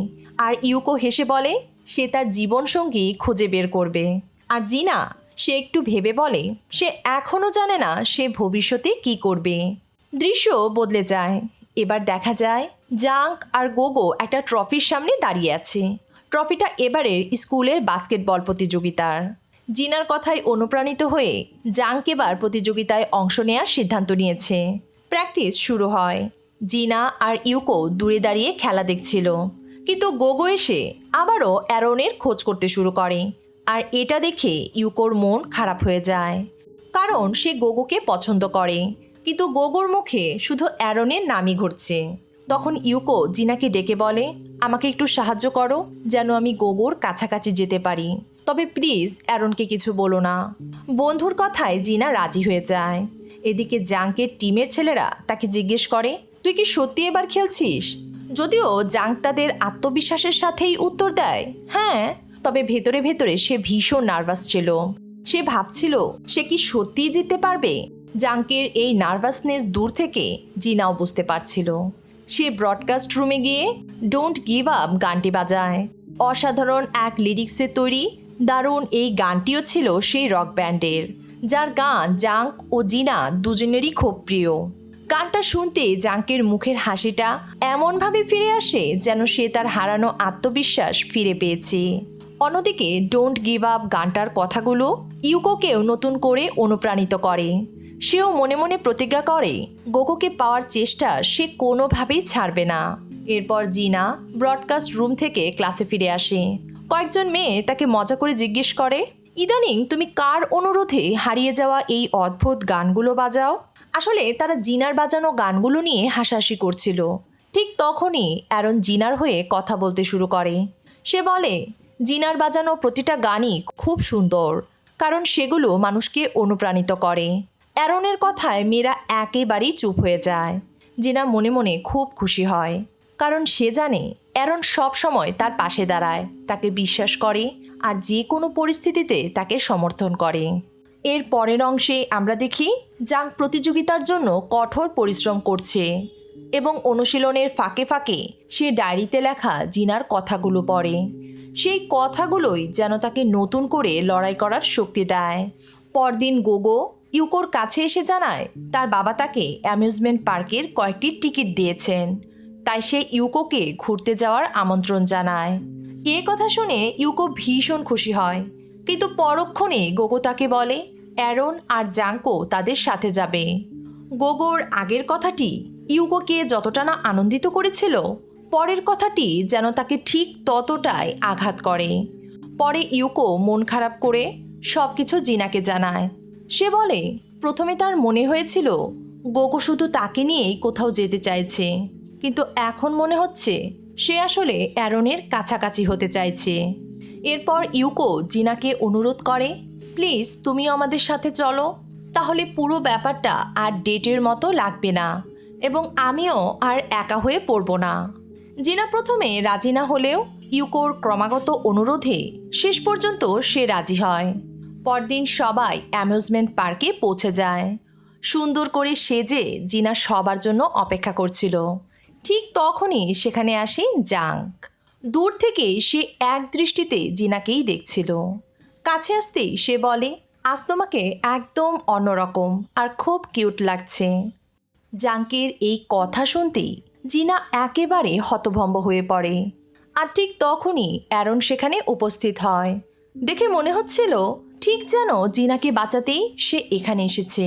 আর ইউকো হেসে বলে সে তার জীবনসঙ্গী খুঁজে বের করবে। আর জিনা, সে একটু ভেবে বলে সে এখনও জানে না সে ভবিষ্যতে কি করবে। দৃশ্য বদলে যায়। এবার দেখা যায় জাঙ্ক আর গোগো একটা ট্রফির সামনে দাঁড়িয়ে আছে। ট্রফিটা এবারের স্কুলের বাস্কেটবল প্রতিযোগিতার। জিনার কথায় অনুপ্রাণিত হয়ে জাঙ্ক এবার প্রতিযোগিতায় অংশ নেওয়ার সিদ্ধান্ত নিয়েছে। প্র্যাকটিস শুরু হয়। জিনা আর ইউকো দূরে দাঁড়িয়ে খেলা দেখছিল, কিন্তু গোগো এসে আবারও অ্যারনের খোঁজ করতে শুরু করে। আর এটা দেখে ইউকোর মন খারাপ হয়ে যায়, কারণ সে গোগোকে পছন্দ করে, কিন্তু গোগোর মুখে শুধু অ্যারনের নামই ঘুরছে। তখন ইউকো জিনাকে ডেকে বলে, আমাকে একটু সাহায্য করো যেন আমি গোগোর কাছাকাছি যেতে পারি। তবে প্লিজ অ্যারনকে কিছু বলো না। বন্ধুর কথায় জিনা রাজি হয়ে যায়। এদিকে জাঙ্কের টিমের ছেলেরা তাকে জিজ্ঞেস করে, তুই কি সত্যি এবার খেলছিস? যদিও জাঙ্ক তাদের আত্মবিশ্বাসের সাথেই উত্তর দেয় হ্যাঁ, তবে ভেতরে ভেতরে সে ভীষণ নার্ভাস ছিল। সে ভাবছিল সে কি সত্যিই জিততে পারবে। জাঙ্কের এই নার্ভাসনেস দূর থেকে জিনাও বুঝতে পারছিল। সে ব্রডকাস্ট রুমে গিয়ে ডোন্ট গিভ আপ গানটি বাজায়। অসাধারণ এক লিরিক্সে তৈরি দারুণ এই গানটিও ছিল সেই রক ব্যান্ডের, যার গান জাঙ্ক ও জিনা দুজনেরই খুব প্রিয়। গানটা শুনতে জাঙ্কের মুখের হাসিটা এমনভাবে ফিরে আসে যেন সে তার হারানো আত্মবিশ্বাস ফিরে পেয়েছে। অন্যদিকে ডোন্ট গিভ আপ গানটার কথাগুলো ইউকোকেও নতুন করে অনুপ্রাণিত করে। সেও মনে মনে প্রতিজ্ঞা করে গোগোকে পাওয়ার চেষ্টা সে কোনোভাবেই ছাড়বে না। এরপর জিনা ব্রডকাস্ট রুম থেকে ক্লাসে ফিরে আসে। কয়েকজন মেয়ে তাকে মজা করে জিজ্ঞেস করে, ইদানিং তুমি কার অনুরোধে হারিয়ে যাওয়া এই অদ্ভুত গানগুলো বাজাও? আসলে তারা জিনার বাজানো গানগুলো নিয়ে হাসাহাসি করছিল। ঠিক তখনই অ্যারন জিনার হয়ে কথা বলতে শুরু করে। সে বলে, জিনার বাজানো প্রতিটা গানই খুব সুন্দর, কারণ সেগুলো মানুষকে অনুপ্রাণিত করে। অ্যারনের কথায় মেয়েরা একেবারেই চুপ হয়ে যায়। জিনা মনে মনে খুব খুশি হয়, কারণ সে জানে অ্যারন সব সময় তার পাশে দাঁড়ায়, তাকে বিশ্বাস করে আর যে কোনো পরিস্থিতিতে তাকে সমর্থন করে। এর পরের অংশে আমরা দেখি জাঙ্ক প্রতিযোগিতার জন্য কঠোর পরিশ্রম করছে এবং অনুশীলনের ফাঁকে ফাঁকে সে ডায়েরিতে লেখা জিনার কথাগুলো পড়ে। সেই কথাগুলোই যেন তাকে নতুন করে লড়াই করার শক্তি দেয়। পরদিন গোগো ইউকোর কাছে এসে জানায় তার বাবা তাকে অ্যামিউজমেন্ট পার্কের কয়েকটি টিকিট দিয়েছেন, তাই সে ইউকোকে ঘুরতে যাওয়ার আমন্ত্রণ জানায়। এ কথা শুনে ইউকো ভীষণ খুশি হয়, কিন্তু পরক্ষণে গোগো তাকে বলে অ্যারন আর জাঙ্কও তাদের সাথে যাবে। গোগোর আগের কথাটি ইউকোকে যতটা না আনন্দিত করেছিল, পরের কথাটি যেন তাকে ঠিক ততটাই আঘাত করে। পরে ইউকো মন খারাপ করে সব কিছু জিনাকে জানায়। সে বলে প্রথমে তার মনে হয়েছিল গোগো শুধু তাকে নিয়েই কোথাও যেতে চাইছে, কিন্তু এখন মনে হচ্ছে সে আসলে অ্যারনের কাছাকাছি হতে চাইছে। এরপর ইউকো জিনাকে অনুরোধ করে, প্লিজ তুমিও আমাদের সাথে চলো, তাহলে পুরো ব্যাপারটা আর ডেটের মতো লাগবে না এবং আমিও আর একা হয়ে পড়ব না। জিনা প্রথমে রাজি না হলেও ইউকোর ক্রমাগত অনুরোধে শেষ পর্যন্ত সে রাজি হয়। পরদিন সবাই অ্যামিউজমেন্ট পার্কে পৌঁছে যায়। সুন্দর করে সেজে জিনা সবার জন্য অপেক্ষা করছিল। ঠিক তখনই সেখানে আসে জাঙ্ক। দূর থেকে সে এক দৃষ্টিতে জিনাকেই দেখছিল। কাছে আসতেই সে বলে, আজ তোমাকে একদম অন্যরকম আর খুব কিউট লাগছে। জাঙ্কের এই কথা শুনতেই জিনা একেবারে হতভম্ব হয়ে পড়ে। আর ঠিক তখনই অ্যারন সেখানে উপস্থিত হয়। দেখে মনে হচ্ছিল ঠিক যেন জিনাকে বাঁচাতেই সে এখানে এসেছে।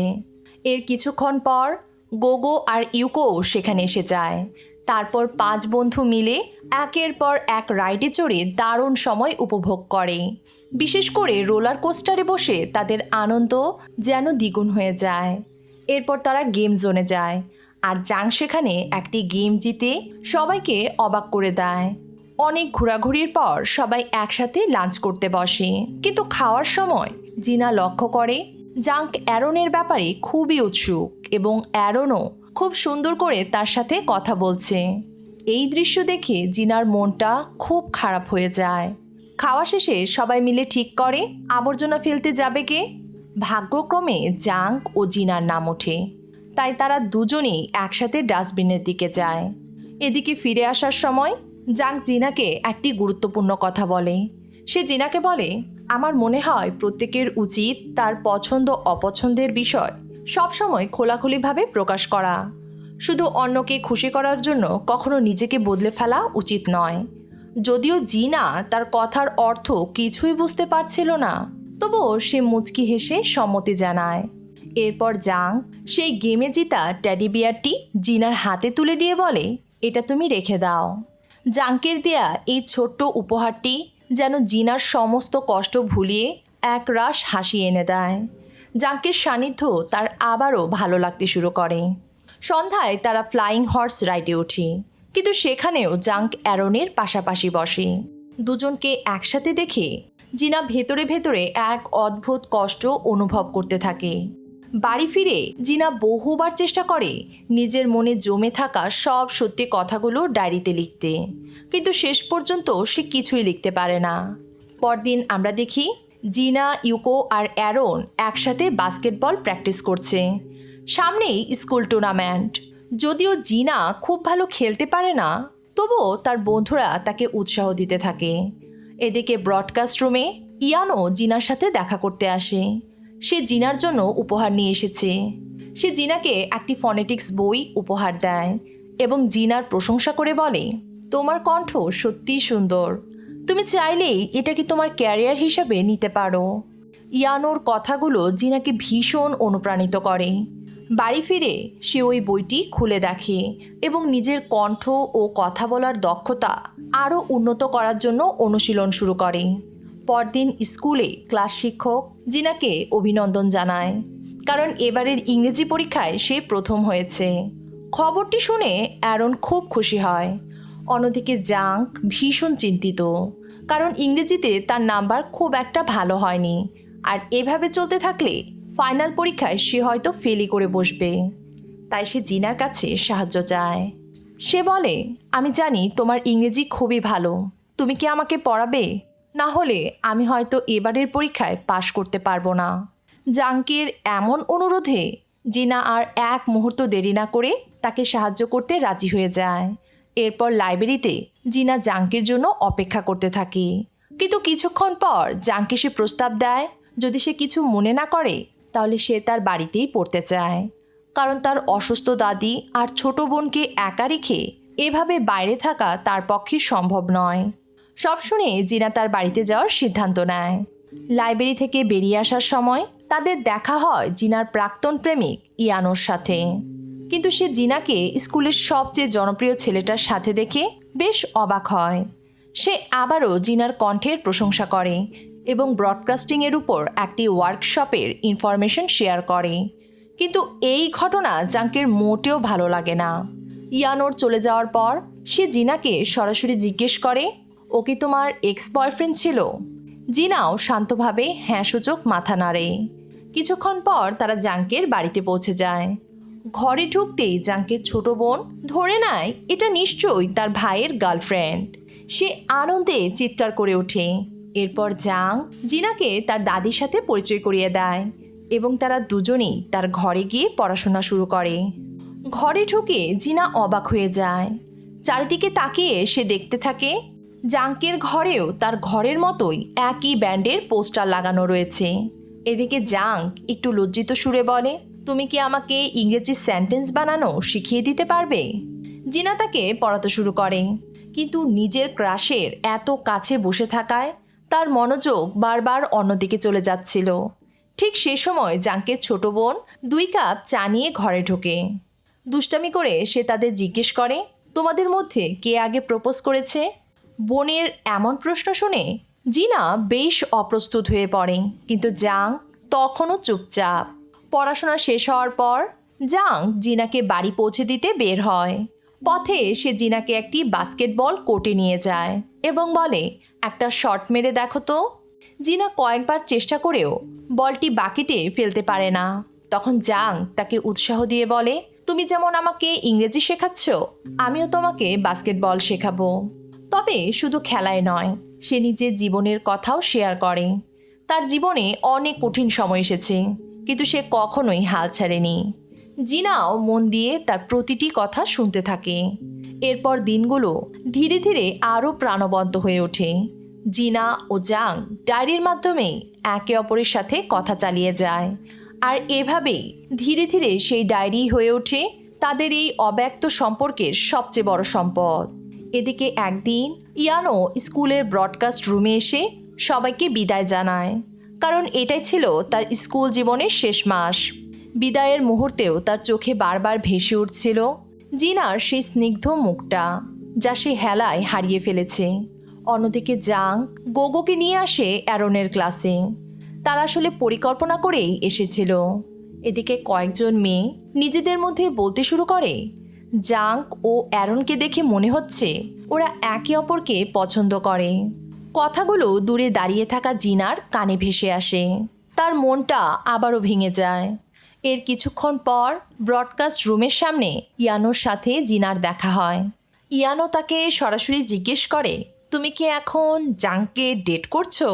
এর কিছুক্ষণ পর গোগো আর ইউকো সেখানে এসে যায়। তারপর 5 বন্ধু মিলে একের পর এক রাইডে চড়ে দারুণ সময় উপভোগ করে। বিশেষ করে রোলার কোস্টারে বসে তাদের আনন্দ যেন দ্বিগুণ হয়ে যায়। এরপর তারা গেম জোনে যায় আর জাং সেখানে একটি গেম জিতে সবাইকে অবাক করে দেয়। অনেক ঘোরাঘুরির পর সবাই একসাথে লাঞ্চ করতে বসে, কিন্তু খাওয়ার সময় জিনা লক্ষ্য করে জাঙ্ক অ্যারনের ব্যাপারে খুবই উৎসুক এবং অ্যারনও খুব সুন্দর করে তার সাথে কথা বলছে। এই দৃশ্য দেখে জিনার মনটা খুব খারাপ হয়ে যায়। খাওয়া শেষে সবাই মিলে ঠিক করে আবর্জনা ফেলতে যাবে কে। ভাগ্যক্রমে জাঙ্ক ও জিনার নাম ওঠে, তাই তারা দুজনেই একসাথে ডাস্টবিনের দিকে যায়। এদিকে ফিরে আসার সময় জাঙ্ক জিনাকে একটি গুরুত্বপূর্ণ কথা বলে। সে জিনাকে বলে, আমার মনে হয় প্রত্যেকের উচিত তার পছন্দ অপছন্দের বিষয় সবসময় খোলাখুলিভাবে প্রকাশ করা। শুধু অন্যকে খুশি করার জন্য কখনো নিজেকে বদলে ফেলা উচিত নয়। যদিও জিনা তার কথার অর্থ কিছুই বুঝতে পারছিল না, তবুও সে মুচকি হেসে সম্মতি জানায়। এরপর জাং সেই গেমে জিতা টেডি বিয়ারটি জিনার হাতে তুলে দিয়ে বলে, এটা তুমি রেখে দাও। জাঙ্কের দেয়া এই ছোট্ট উপহারটি যেন জিনার সমস্ত কষ্ট ভুলিয়ে একরাশ হাসি এনে দেয়। জাঙ্কের সান্নিধ্য তার আবারও ভালো লাগতে শুরু করে। সন্ধ্যায় তারা ফ্লাইং হর্স রাইডে ওঠে, কিন্তু সেখানেও জাঙ্ক অ্যারনের পাশাপাশি বসে। দুজনকে একসাথে দেখে জিনা ভেতরে ভেতরে এক অদ্ভুত কষ্ট অনুভব করতে থাকে। বাড়ি ফিরে জিনা বহুবার চেষ্টা করে নিজের মনে জমে থাকা সব সত্যি কথাগুলো ডায়েরিতে লিখতে, কিন্তু শেষ পর্যন্ত সে কিছুই লিখতে পারে না। পরদিন আমরা দেখি জিনা, ইউকো আর অ্যারন একসাথে বাস্কেটবল প্র্যাকটিস করছে। সামনেই স্কুল টুর্নামেন্ট। যদিও জিনা খুব ভালো খেলতে পারে না, তবুও তার বন্ধুরা তাকে উৎসাহ দিতে থাকে। এদিকে ব্রডকাস্ট রুমে ইয়ানও জিনার সাথে দেখা করতে আসে। সে জিনার জন্য উপহার নিয়ে এসেছে। সে জিনাকে একটি ফনেটিক্স বই উপহার দেয় এবং জিনার প্রশংসা করে বলে, তোমার কণ্ঠ সত্যিই সুন্দর, তুমি চাইলেই এটাকে তোমার ক্যারিয়ার হিসাবে নিতে পারো। ইয়ানোর কথাগুলো জিনাকে ভীষণ অনুপ্রাণিত করে। বাড়ি ফিরে সে ওই বইটি খুলে দেখে এবং নিজের কণ্ঠ ও কথা বলার দক্ষতা আরও উন্নত করার জন্য অনুশীলন শুরু করে। পরদিন স্কুলে ক্লাস শিক্ষক জিনাকে অভিনন্দন জানায়, কারণ এবারের ইংরেজি পরীক্ষায় সে প্রথম হয়েছে। খবরটি শুনে অ্যারন খুব খুশি হয়। অন্যদিকে জাঙ্ক ভীষণ চিন্তিত, কারণ ইংরেজিতে তার নাম্বার খুব একটা ভালো হয়নি, আর এভাবে চলতে থাকলে ফাইনাল পরীক্ষায় সে হয়তো ফেলই করে বসবে। তাই সে জিনার কাছে সাহায্য চায়। সে বলে, আমি জানি তোমার ইংরেজি খুবই ভালো, তুমি কি আমাকে পড়াবে? না হলে আমি হয়তো এবারের পরীক্ষায় পাশ করতে পারবো না। জাঙ্কের এমন অনুরোধে জিনা আর এক মুহূর্ত দেরি না করে তাকে সাহায্য করতে রাজি হয়ে যায়। এরপর লাইব্রেরিতে জিনা জাঙ্কের জন্য অপেক্ষা করতে থাকে। কিন্তু কিছুক্ষণ পর জাঙ্কে সে প্রস্তাব দেয়, যদি সে কিছু মনে না করে তাহলে সে তার বাড়িতেই পড়তে চায়, কারণ তার অসুস্থ দাদি আর ছোট বোনকে একা রেখে এভাবে বাইরে থাকা তার পক্ষে সম্ভব নয়। সব শুনে জিনা তার বাড়িতে যাওয়ার সিদ্ধান্ত নেয়। লাইব্রেরি থেকে বেরিয়ে আসার সময় তাদের দেখা হয় জিনার প্রাক্তন প্রেমিক ইয়ানোর সাথে। কিন্তু সে জিনাকে স্কুলের সবচেয়ে জনপ্রিয় ছেলেটার সাথে দেখে বেশ অবাক হয়। সে আবারও জিনার কণ্ঠের প্রশংসা করে এবং ব্রডকাস্টিংয়ের উপর একটি ওয়ার্কশপের ইনফরমেশন শেয়ার করে। কিন্তু এই ঘটনা জাঙ্কের মোটেও ভালো লাগে না। ইয়ানোর চলে যাওয়ার পর সে জিনাকে সরাসরি জিজ্ঞেস করে, ও কি তোমার এক্স বয়ফ্রেন্ড ছিল? জিনাও শান্তভাবে হ্যাঁ সূচক মাথা নাড়ে। কিছুক্ষণ পর তারা জাঙ্কের বাড়িতে পৌঁছে যায়। ঘরে ঢুকতেই জাঙ্কের ছোট বোন ধরে নেয় এটা নিশ্চয়ই তার ভাইয়ের গার্লফ্রেন্ড। সে আনন্দে চিৎকার করে ওঠে। এরপর জাং জিনাকে তার দাদির সাথে পরিচয় করিয়ে দেয় এবং তারা দুজনেই তার ঘরে গিয়ে পড়াশোনা শুরু করে। ঘরে ঢুকে জিনা অবাক হয়ে যায়। চারিদিকে তাকিয়ে সে দেখতে থাকে জাঙ্কের ঘরেও তার ঘরের মতোই একই ব্যান্ডের পোস্টার লাগানো রয়েছে। এদিকে জাঙ্ক একটু লজ্জিত সুরে বলে, তুমি কি আমাকে ইংরেজি সেন্টেন্স বানানো শিখিয়ে দিতে পারবে? জিনা তাকে পড়াতে শুরু করে, কিন্তু নিজের ক্রাশের এত কাছে বসে থাকায় তার মনোযোগ বারবার অন্যদিকে চলে যাচ্ছিল। ঠিক সে সময় জাঙ্কের ছোট বোন 2 কাপ চা নিয়ে ঘরে ঢোকে। দুষ্টামি করে সে তাদের জিজ্ঞেস করে, তোমাদের মধ্যে কে আগে প্রপোজ করেছে? বোনের এমন প্রশ্ন শুনে জিনা বেশ অপ্রস্তুত হয়ে পড়ে, কিন্তু জাং তখনও চুপচাপ। পড়াশোনা শেষ হওয়ার পর জাং জিনাকে বাড়ি পৌঁছে দিতে বের হয়। পথে সে জিনাকে একটি বাস্কেটবল কোর্টে নিয়ে যায় এবং বলে, একটা শট মেরে দেখো তো। জিনা কয়েকবার চেষ্টা করেও বলটি বাকেটে ফেলতে পারে না। তখন জাং তাকে উৎসাহ দিয়ে বলে, তুমি যেমন আমাকে ইংরেজি শেখাচ্ছ, আমিও তোমাকে বাস্কেটবল শেখাবো। তবে শুধু খেলায় নয়, সে নিজের জীবনের কথাও শেয়ার করে। তার জীবনে অনেক কঠিন সময় এসেছে, কিন্তু সে কখনোই হাল ছাড়েনি। জিনাও মন দিয়ে তার প্রতিটি কথা শুনতে থাকে। এরপর দিনগুলো ধীরে ধীরে আরও প্রাণবন্ত হয়ে ওঠে। জিনা ও জাং ডায়েরির মাধ্যমে একে অপরের সাথে কথা চালিয়ে যায়, আর এভাবেই ধীরে ধীরে সেই ডায়েরি হয়ে ওঠে তাদের এই অব্যক্ত সম্পর্কের সবচেয়ে বড় সম্পদ। এদিকে একদিন ইয়ানো স্কুলের ব্রডকাস্ট রুমে এসে সবাইকে বিদায় জানায়, কারণ এটাই ছিল তার স্কুল জীবনের শেষ মাস। বিদায়ের মুহূর্তেও তার চোখে বারবার ভেসে উঠছিল জিনার সেই স্নিগ্ধ মুখটা, যা সে হেলায় হারিয়ে ফেলেছে। অন্যদিকে জাং গোগোকে নিয়ে আসে অ্যারনের ক্লাসে। তারা আসলে পরিকল্পনা করেই এসেছিল। এদিকে কয়েকজন মেয়ে নিজেদের মধ্যে বলতে শুরু করে, জাঙ্ক ও অ্যারনকে দেখে মনে হচ্ছে ওরা একে অপরকে পছন্দ করে। কথাগুলো দূরে দাঁড়িয়ে থাকা জিনার কানে ভেসে আসে। তার মনটা আবারও ভেঙে যায়। এর কিছুক্ষণ পর ব্রডকাস্ট রুমের সামনে ইয়ানোর সাথে জিনার দেখা হয়। ইয়ানো তাকে সরাসরি জিজ্ঞেস করে, তুমি কি এখন জাঙ্ককে ডেট করছো?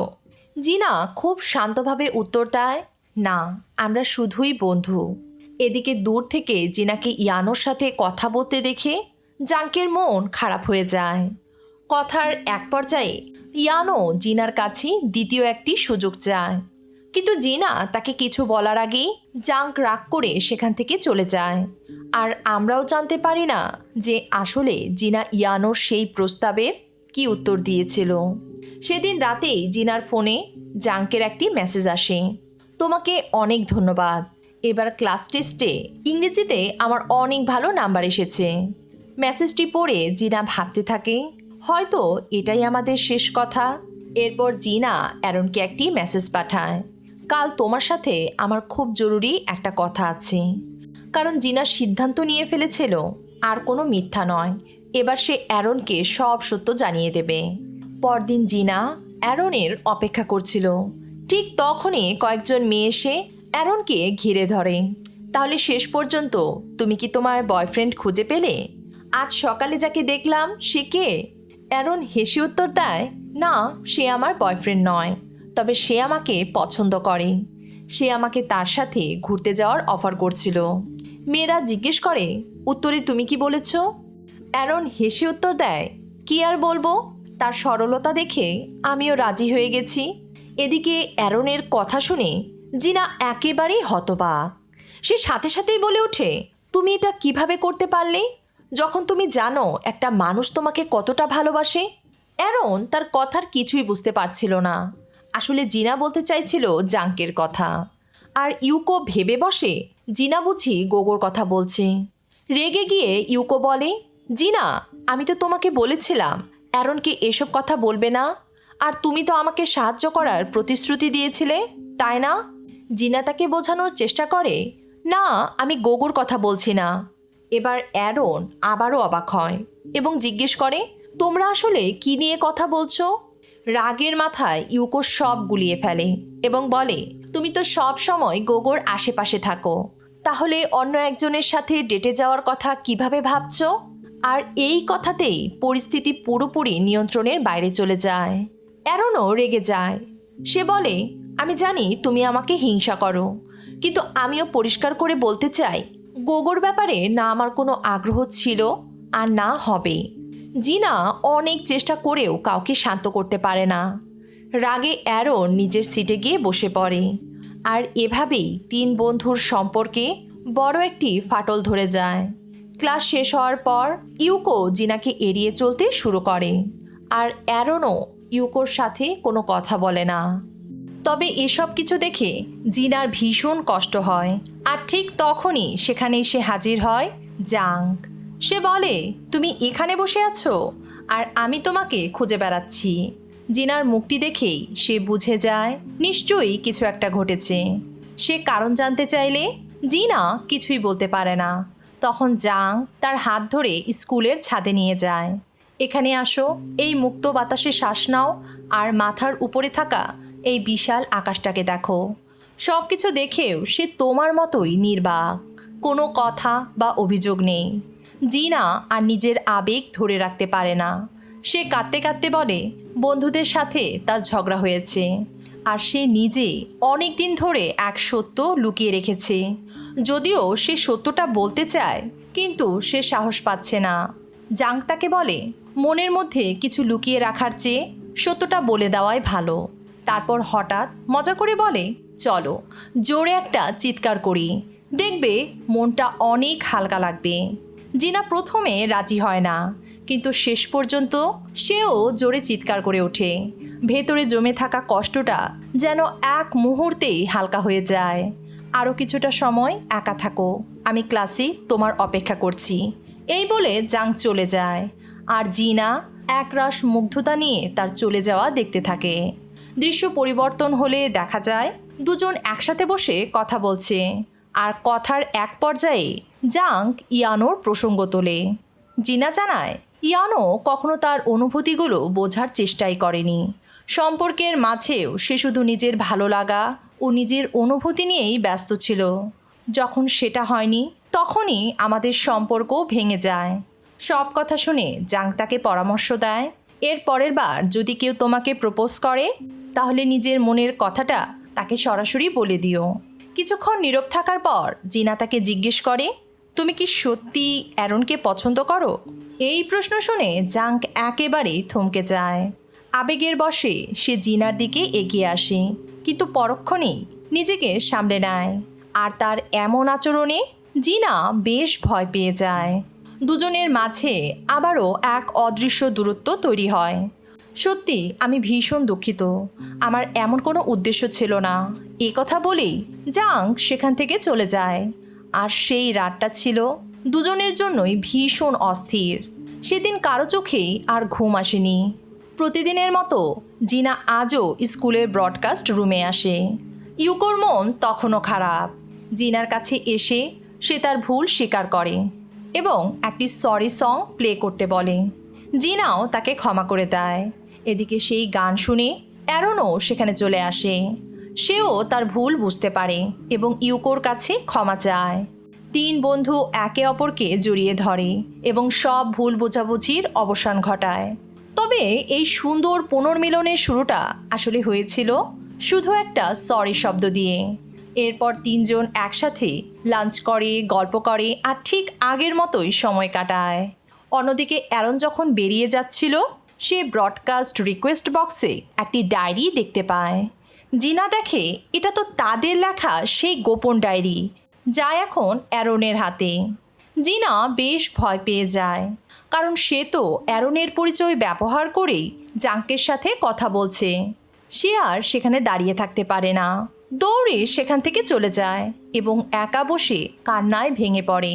জিনা খুব শান্তভাবে উত্তর দেয়, না, আমরা শুধুই বন্ধু। এদিকে দূর থেকে জিনাকে ইয়ানোর সাথে কথা বলতে দেখে জাঙ্কের মন খারাপ হয়ে যায়। কথার এক পর্যায়ে ইয়ানো জিনার কাছে দ্বিতীয় একটি সুযোগ চায়, কিন্তু জিনা তাকে কিছু বলার আগেই জাঙ্ক রাগ করে সেখান থেকে চলে যায়। আর আমরাও জানতে পারি না যে আসলে জিনা ইয়ানোর সেই প্রস্তাবের কি উত্তর দিয়েছিল। সেদিন রাতেই জিনার ফোনে জাঙ্কের একটি মেসেজ আসে, তোমাকে অনেক ধন্যবাদ, এবার ক্লাস টেস্টে ইংরেজিতে আমার অনেক ভালো নাম্বার এসেছে। মেসেজটি পড়ে জিনা ভাবতে থাকে, হয়তো এটাই আমাদের শেষ কথা। এরপর জিনা অ্যারনকে একটি মেসেজ পাঠায়, কাল তোমার সাথে আমার খুব জরুরি একটা কথা আছে। কারণ জিনা সিদ্ধান্ত নিয়ে ফেলেছিল আর কোনো মিথ্যা নয়, এবার সে অ্যারনকে সব সত্য জানিয়ে দেবে। পরদিন জিনা অ্যারনের অপেক্ষা করছিল। ঠিক তখনই কয়েকজন মেয়ে এসে অ্যারনকে ঘিরে ধরে। তাহলে শেষ পর্যন্ত তুমি কি তোমার বয়ফ্রেন্ড খুঁজে পেলে? আজ সকালে যাকে দেখলাম সে কে? অ্যারন হেসে উত্তর দেয়, না, সে আমার বয়ফ্রেন্ড নয়, তবে সে আমাকে পছন্দ করে। সে আমাকে তার সাথে ঘুরতে যাওয়ার অফার করছিল। মেয়েরা জিজ্ঞেস করে, উত্তরে তুমি কি বলেছ? অ্যারন হেসে উত্তর দেয়, কি আর বলবো, তার সরলতা দেখে আমিও রাজি হয়ে গেছি। এদিকে অ্যারনের কথা শুনে জিনা একেবারেই হতবাক। সে সাথে সাথেই বলে ওঠে, তুমি এটা কিভাবে করতে পারলে, যখন তুমি জানো একটা মানুষ তোমাকে কতটা ভালোবাসে? অ্যারন তার কথার কিছুই বুঝতে পারছিল না। আসলে জিনা বলতে চাইছিল জাঙ্কের কথা, আর ইউকো ভেবে বসে জিনা বুঝি গোগোর কথা বলছে। রেগে গিয়ে ইউকো বলে, জিনা, আমি তো তোমাকে বলেছিলাম অ্যারনকে এসব কথা বলবে না, আর তুমি তো আমাকে সাহায্য করার প্রতিশ্রুতি দিয়েছিলে, তাই না? জিনা তাকে বোঝানোর চেষ্টা করে, না, আমি গোগোর কথা বলছি না। এবার অ্যারন আবারও অবাক হয় এবং জিজ্ঞেস করে, তোমরা আসলে কি নিয়ে কথা বলছো? রাগের মাথায় ইউকো সব গুলিয়ে ফেলে এবং বলে, তুমি তো সব সময় গোগোর আশেপাশে থাকো, তাহলে অন্য একজনের সাথে ডেটে যাওয়ার কথা কিভাবে ভাবছো? আর এই কথাতেই পরিস্থিতি পুরোপুরি নিয়ন্ত্রণের বাইরে চলে যায়। অ্যারনও রেগে যায়। সে বলে, আমি জানি তুমি আমাকে হিংসা করো, কিন্তু আমিও পরিষ্কার করে বলতে চাই, গোগোর ব্যাপারে না আমার কোনো আগ্রহ ছিল আর না হবে। জিনা অনেক চেষ্টা করেও কাউকে শান্ত করতে পারে না। রাগে অ্যারন নিজের সিটে গিয়ে বসে পড়ে। আর এভাবেই তিন বন্ধুর সম্পর্কে বড় একটি ফাটল ধরে যায়। ক্লাস শেষ হওয়ার পর ইউকো জিনাকে এড়িয়ে চলতে শুরু করে, আর অ্যারনও ইউকোর সাথে কোনো কথা বলে না। তবে এসব কিছু দেখে জিনার ভীষণ কষ্ট হয়। আর ঠিক তখনই সেখানে এসে হাজির হয় জাঙ্ক। সে বলে, তুমি এখানে বসে আছো আর আমি তোমাকে খুঁজে বেড়াচ্ছি। জিনার মুখটি দেখেই সে বুঝে যায় নিশ্চয়ই কিছু একটা ঘটেছে। সে কারণ জানতে চাইলে জিনা কিছুই বলতে পারে না। তখন জাং তার হাত ধরে স্কুলের ছাদে নিয়ে যায়। এখানে আসো, এই মুক্ত বাতাসে শ্বাস নাও আর মাথার উপরে থাকা এই বিশাল আকাশটাকে দেখো। সব কিছু দেখেও সে তোমার মতোই নির্বাক, কোনো কথা বা অভিযোগ নেই। জিনা আর নিজের আবেগ ধরে রাখতে পারে না। সে কাঁদতে কাঁদতে বলে বন্ধুদের সাথে তার ঝগড়া হয়েছে, আর সে নিজে অনেক দিন ধরে এক সত্য লুকিয়ে রেখেছে। যদিও সে সত্যটা বলতে চায়, কিন্তু সে সাহস পাচ্ছে না। জাং তাকে বলে, মনের মধ্যে কিছু লুকিয়ে রাখার চেয়ে সত্যটা বলে দেওয়াই ভালো। তারপর হঠাৎ মজা করে বলে, চলো জোরে একটা চিৎকার করি, দেখবে মনটা অনেক হালকা লাগবে। জিনা প্রথমে রাজি হয় না, কিন্তু শেষ পর্যন্ত সেও জোরে চিৎকার করে ওঠে। ভেতরে জমে থাকা কষ্টটা যেন এক মুহূর্তেই হালকা হয়ে যায়। আরও কিছুটা সময় একা থাকো, আমি ক্লাসে তোমার অপেক্ষা করছি, এই বলে জাং চলে যায়। আর জিনা একরাশ মুগ্ধতা নিয়ে তার চলে যাওয়া দেখতে থাকে। দৃশ্য পরিবর্তন হলে দেখা যায় দুজন একসাথে বসে কথা বলছে। আর কথার এক পর্যায়ে জাঙ্ক ইয়ানোর প্রসঙ্গ তোলে। জিনা জানায় ইয়ানো কখনো তার অনুভূতিগুলো বোঝার চেষ্টাই করেনি। সম্পর্কের মাঝেও সে শুধু নিজের ভালো লাগা ও নিজের অনুভূতি নিয়েই ব্যস্ত ছিল। যখন সেটা হয়নি তখনই আমাদের সম্পর্ক ভেঙে যায়। সব কথা শুনে জাং তাকে পরামর্শ দেয়, এর পরের বার যদি কেউ তোমাকে প্রপোজ করে তাহলে নিজের মনের কথাটা তাকে সরাসরি বলে দিও। কিছুক্ষণ নীরব থাকার পর জিনা তাকে জিজ্ঞেস করে, তুমি কি সত্যি অ্যারনকে পছন্দ করো? এই প্রশ্ন শুনে জাং একেবারে থমকে যায়। আবেগের বশে সে জিনার দিকে এগিয়ে আসে, কিন্তু পরক্ষণেই নিজেকে সামলে নেয়। আর তার এমন আচরণে জিনা বেশ ভয় পেয়ে যায়। দুজনের মাঝে আবারও এক অদৃশ্য দূরত্ব তৈরি হয়। সত্যি আমি ভীষণ দুঃখিত, আমার এমন কোনো উদ্দেশ্য ছিল না, এ কথা বলেই জাং সেখান থেকে চলে যায়। আর সেই রাতটা ছিল দুজনের জন্যই ভীষণ অস্থির। সেদিন কারো চোখেই আর ঘুম আসেনি। প্রতিদিনের মতো জিনা আজও স্কুলের ব্রডকাস্ট রুমে আসে। ইউকোর মন তখনও খারাপ। জিনার কাছে এসে সে তার ভুল স্বীকার করে এবং একটি সরি সং প্লে করতে বলে। জিনাও তাকে ক্ষমা করে দেয়। এদিকে সেই গান শুনে অ্যারনও সেখানে চলে আসে। সেও তার ভুল বুঝতে পারে এবং ইউকোর কাছে ক্ষমা চায়। তিন বন্ধু একে অপরকে জড়িয়ে ধরে এবং সব ভুল বোঝাবুঝির অবসান ঘটায়। তবে এই সুন্দর পুনর্মিলনের শুরুটা আসলে হয়েছিল শুধু একটা সরি শব্দ দিয়ে। এরপর তিনজন একসাথে লাঞ্চ করে, গল্প করে আর ঠিক আগের মতোই সময় কাটায়। অন্যদিকে অ্যারন যখন বেরিয়ে যাচ্ছিল সে ব্রডকাস্ট রিকোয়েস্ট বক্সে একটি ডায়েরি দেখতে পায়। জিনা দেখে এটা তো তাদের লেখা সেই গোপন ডায়েরি, যা এখন অ্যারনের হাতে। জিনা বেশ ভয় পেয়ে যায়, কারণ সে তো অ্যারনের পরিচয় ব্যবহার করেই জাঙ্কের সাথে কথা বলছে। সে আর সেখানে দাঁড়িয়ে থাকতে পারে না, দৌড়ে সেখান থেকে চলে যায় এবং একা বসে কান্নায় ভেঙে পড়ে।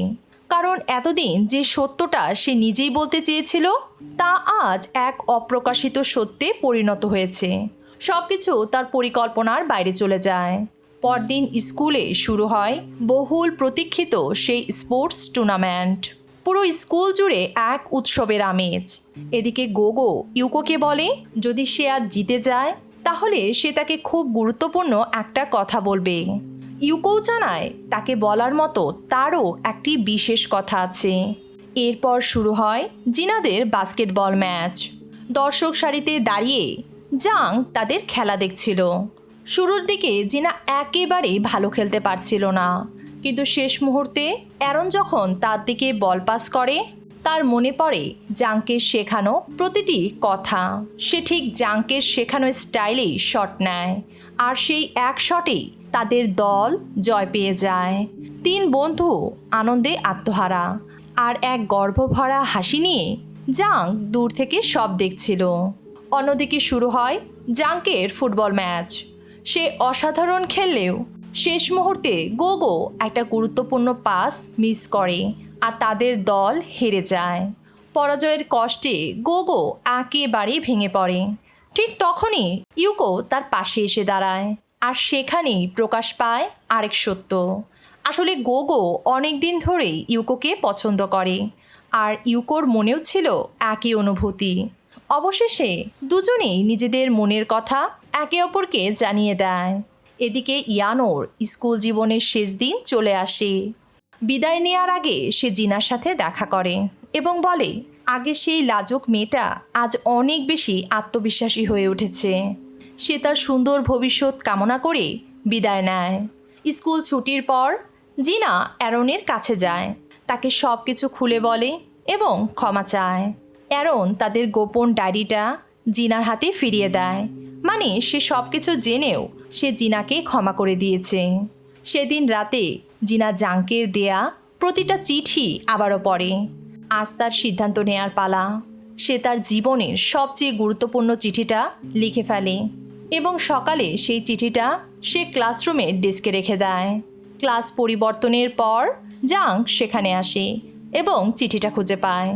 কারণ এতদিন যে সত্যটা সে নিজেই বলতে চেয়েছিল তা আজ এক অপ্রকাশিত সত্যে পরিণত হয়েছে। সব কিছু তার পরিকল্পনার বাইরে চলে যায়। পরদিন স্কুলে শুরু হয় বহুল প্রতীক্ষিত সেই স্পোর্টস টুর্নামেন্ট। পুরো স্কুল জুড়ে এক উৎসবের আমেজ। এদিকে গোগো ইউকোকে বলে যদি সে আজ জিতে যায় তাহলে সে তাকে খুব গুরুত্বপূর্ণ একটা কথা বলবে। ইউকোও জানায় তাকে বলার মতো তারও একটি বিশেষ কথা আছে। এরপর শুরু হয় জিনাদের বাস্কেটবল ম্যাচ। দর্শক সারিতে দাঁড়িয়ে জাং তাদের খেলা দেখছিল। শুরুর দিকে জিনা একেবারে ভালো খেলতে পারছিল না, কিন্তু শেষ মুহূর্তে অ্যারন যখন তার দিকে বল পাস করে তার মনে পড়ে জাঙ্কের শেখানো প্রতিটি কথা। সে ঠিক জাঙ্কের শেখানো স্টাইলেই শট নেয়, আর সেই এক শটেই তাদের দল জয় পেয়ে যায়। তিন বন্ধু আনন্দে আত্মহারা আর এক গর্ভভরা হাসি নিয়ে জাং দূর থেকে সব দেখছিল। অন্যদিকে শুরু হয় জাঙ্কের ফুটবল ম্যাচ। সে অসাধারণ খেললেও শেষ মুহূর্তে গোগো একটা গুরুত্বপূর্ণ পাস মিস করে আর তাদের দল হেরে যায়। পরাজয়ের কষ্টে গোগো একেবারেই ভেঙে পড়ে। ঠিক তখনই ইউকো তার পাশে এসে দাঁড়ায়, আর সেখানেই প্রকাশ পায় আরেক সত্য। আসলে গোগো অনেক দিন ধরেই ইউকোকে পছন্দ করে, আর ইউকোর মনেও ছিল একই অনুভূতি। অবশেষে দুজনেই নিজেদের মনের কথা একে অপরকে জানিয়ে দেয়। এদিকে ইয়ানোর স্কুল জীবনের শেষ দিন চলে আসে। বিদায় নেওয়ার আগে সে জিনার সাথে দেখা করে এবং বলে আগে সেই লাজুক মেয়েটা আজ অনেক বেশি আত্মবিশ্বাসী হয়ে উঠেছে। সে তার সুন্দর ভবিষ্যৎ কামনা করে বিদায় নেয়। স্কুল ছুটির পর জিনা অ্যারনের কাছে যায়, তাকে সব কিছু খুলে বলে এবং ক্ষমা চায়। অ্যারন তাদের গোপন ডায়েরিটা জিনার হাতে ফিরিয়ে দেয়, মানে সে সব কিছু জেনেও সে জিনাকে ক্ষমা করে দিয়েছে। সেদিন রাতে জিনা জাঙ্কের দেয়া প্রতিটা চিঠি আবারও পড়ে। আজ তার সিদ্ধান্ত নেয়ার পালা। সে তার জীবনের সবচেয়ে গুরুত্বপূর্ণ চিঠিটা লিখে ফেলে এবং সকালে সেই চিঠিটা সে ক্লাসরুমের ডেস্কে রেখে দেয়। ক্লাস পরিবর্তনের পর জাং সেখানে আসে এবং চিঠিটা খুঁজে পায়।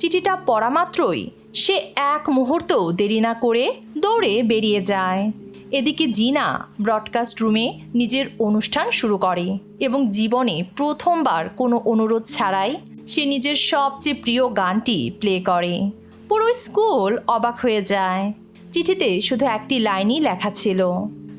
চিঠিটা পড়া মাত্রই সে এক মুহূর্তও দেরি না করে দৌড়ে বেরিয়ে যায় এদিকে জিনা ব্রডকাস্ট রুমে নিজের অনুষ্ঠান শুরু করে এবং জীবনে প্রথমবার কোনো অনুরোধ ছাড়াই সে নিজের সবচেয়ে প্রিয় গানটি প্লে করে। পুরো স্কুল অবাক হয়ে যায়। চিঠিতে শুধু একটি লাইনই লেখা ছিল,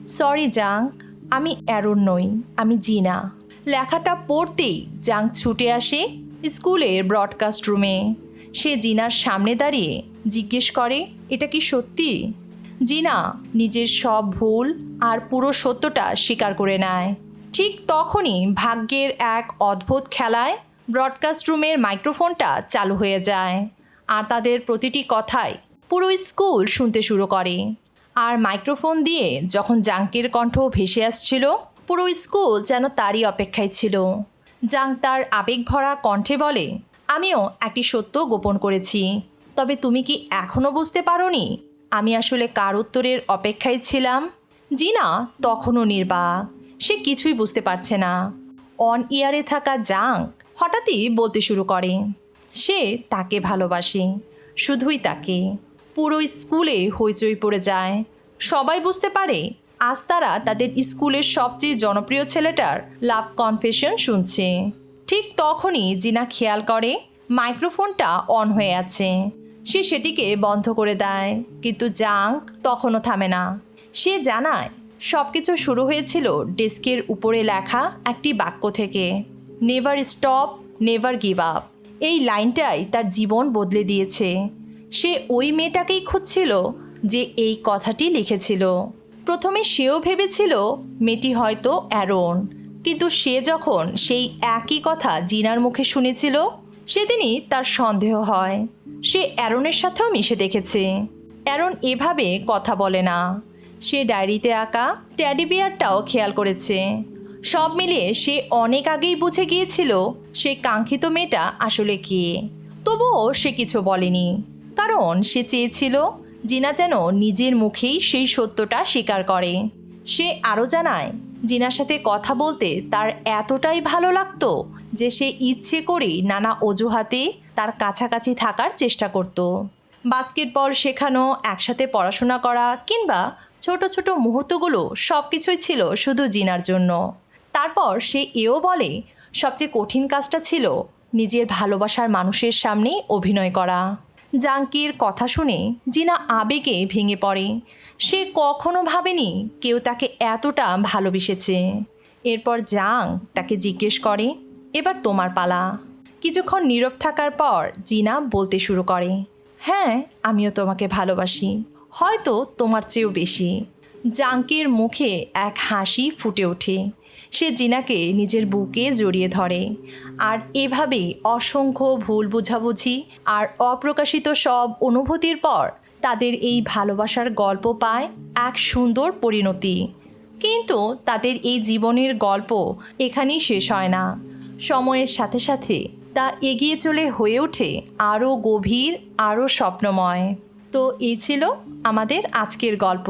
সরি জাঙ্ক, আমি অ্যারন নই, আমি জিনা। লেখাটা পড়তেই জাঙ্ক ছুটে আসে স্কুলের ব্রডকাস্ট রুমে। সে জিনার সামনে দাঁড়িয়ে জিজ্ঞেস করে, এটা কি সত্যি? জিনা নিজের সব ভুল আর পুরো সত্যটা স্বীকার করে নেয়। ঠিক তখনই ভাগ্যের এক অদ্ভুত খেলায় ব্রডকাস্ট রুমের মাইক্রোফোনটা চালু হয়ে যায় আর তাদের প্রতিটি কথাই পুরো স্কুল শুনতে শুরু করে। আর মাইক্রোফোন দিয়ে যখন জাঙ্কের কণ্ঠ ভেসে আসছিল, পুরো স্কুল যেন তারই অপেক্ষায় ছিল। জাঙ্ক তার আবেগভরা কণ্ঠে বলে, আমিও একটি সত্য গোপন করেছি, তবে তুমি কি এখনও বুঝতে পারোনি আমি আসলে কার উত্তরের অপেক্ষায় ছিলাম? জিনা তখনও নির্বাক, সে কিছুই বুঝতে পারছে না। অন ইয়ারে থাকা জাঙ্ক হঠাৎই বলতে শুরু করে, সে তাকে ভালোবাসে, শুধুই তাকে। পুরো স্কুলে হইচই পড়ে যায়। সবাই বুঝতে পারে আজ তারা তাদের স্কুলের সবচেয়ে জনপ্রিয় ছেলেটার লাভ কনফেশন শুনছে। ঠিক তখনই জিনা খেয়াল করে মাইক্রোফোনটা অন হয়ে আছে। সে সেটিকে বন্ধ করে দেয়, কিন্তু জাঙ্ক তখনও থামে না। সে জানায় সব কিছু শুরু হয়েছিল ডেস্কের উপরে লেখা একটি বাক্য থেকে, never stop, never give up. এই লাইনটাই তার জীবন বদলে দিয়েছে। সে ওই মেয়েটাকেই খুঁজছিল যে এই কথাটি লিখেছিল। প্রথমে সেও ভেবেছিল মেয়েটি হয়তো অ্যারন, কিন্তু সে যখন সেই একই কথা জিনার মুখে শুনেছিল, সেদিনই তার সন্দেহ হয় সে অ্যারনের সাথেও মিশে দেখেছে। অ্যারন এভাবে কথা বলে না। সে ডায়েরিতে আঁকা ট্যাডি বিয়ারটাও খেয়াল করেছে। সব মিলিয়ে সে অনেক আগেই বুঝে গিয়েছিল সেই কাঙ্ক্ষিত মেয়েটা আসলে কে। তবুও সে কিছু বলেনি, কারণ সে চেয়েছিল জিনা যেন নিজের মুখেই সেই সত্যটা স্বীকার করে। সে আরও জানায় জিনার সাথে কথা বলতে তার এতটাই ভালো লাগতো যে সে ইচ্ছে করেই নানা অজুহাতে তার কাছাকাছি থাকার চেষ্টা করত। বাস্কেটবল শেখানো, একসাথে পড়াশোনা করা কিংবা ছোট ছোট মুহূর্তগুলো সব কিছুই ছিল শুধু জিনার জন্য। তারপর সে এও বলে সবচেয়ে কঠিন কাজটা ছিল নিজের ভালোবাসার মানুষের সামনে অভিনয় করা। জাঙ্কির কথা শুনে জিনা আবেগে ভেঙে পড়ে। সে কখনো ভাবেনি কেউ তাকে এতটা ভালোবেসেছে। এরপর জাং তাকে জিজ্ঞেস করে, এবার তোমার পালা। কিছুক্ষণ নীরব থাকার পর জিনা বলতে শুরু করে, হ্যাঁ, আমিও তোমাকে ভালোবাসি, হয়তো তোমার চেয়েও বেশি। জাঙ্কির মুখে এক হাসি ফুটে ওঠে। সে জিনাকে নিজের বুকে জড়িয়ে ধরে। আর এভাবে অসংখ্য ভুল বোঝাবুঝি আর অপ্রকাশিত সব অনুভূতির পর তাদের এই ভালোবাসার গল্প পায় এক সুন্দর পরিণতি। কিন্তু তাদের এই জীবনের গল্প এখানেই শেষ হয় না। সময়ের সাথে সাথে তা এগিয়ে চলে হয়ে ওঠে আরও গভীর, আরও স্বপ্নময়। তো এই ছিল আমাদের আজকের গল্প।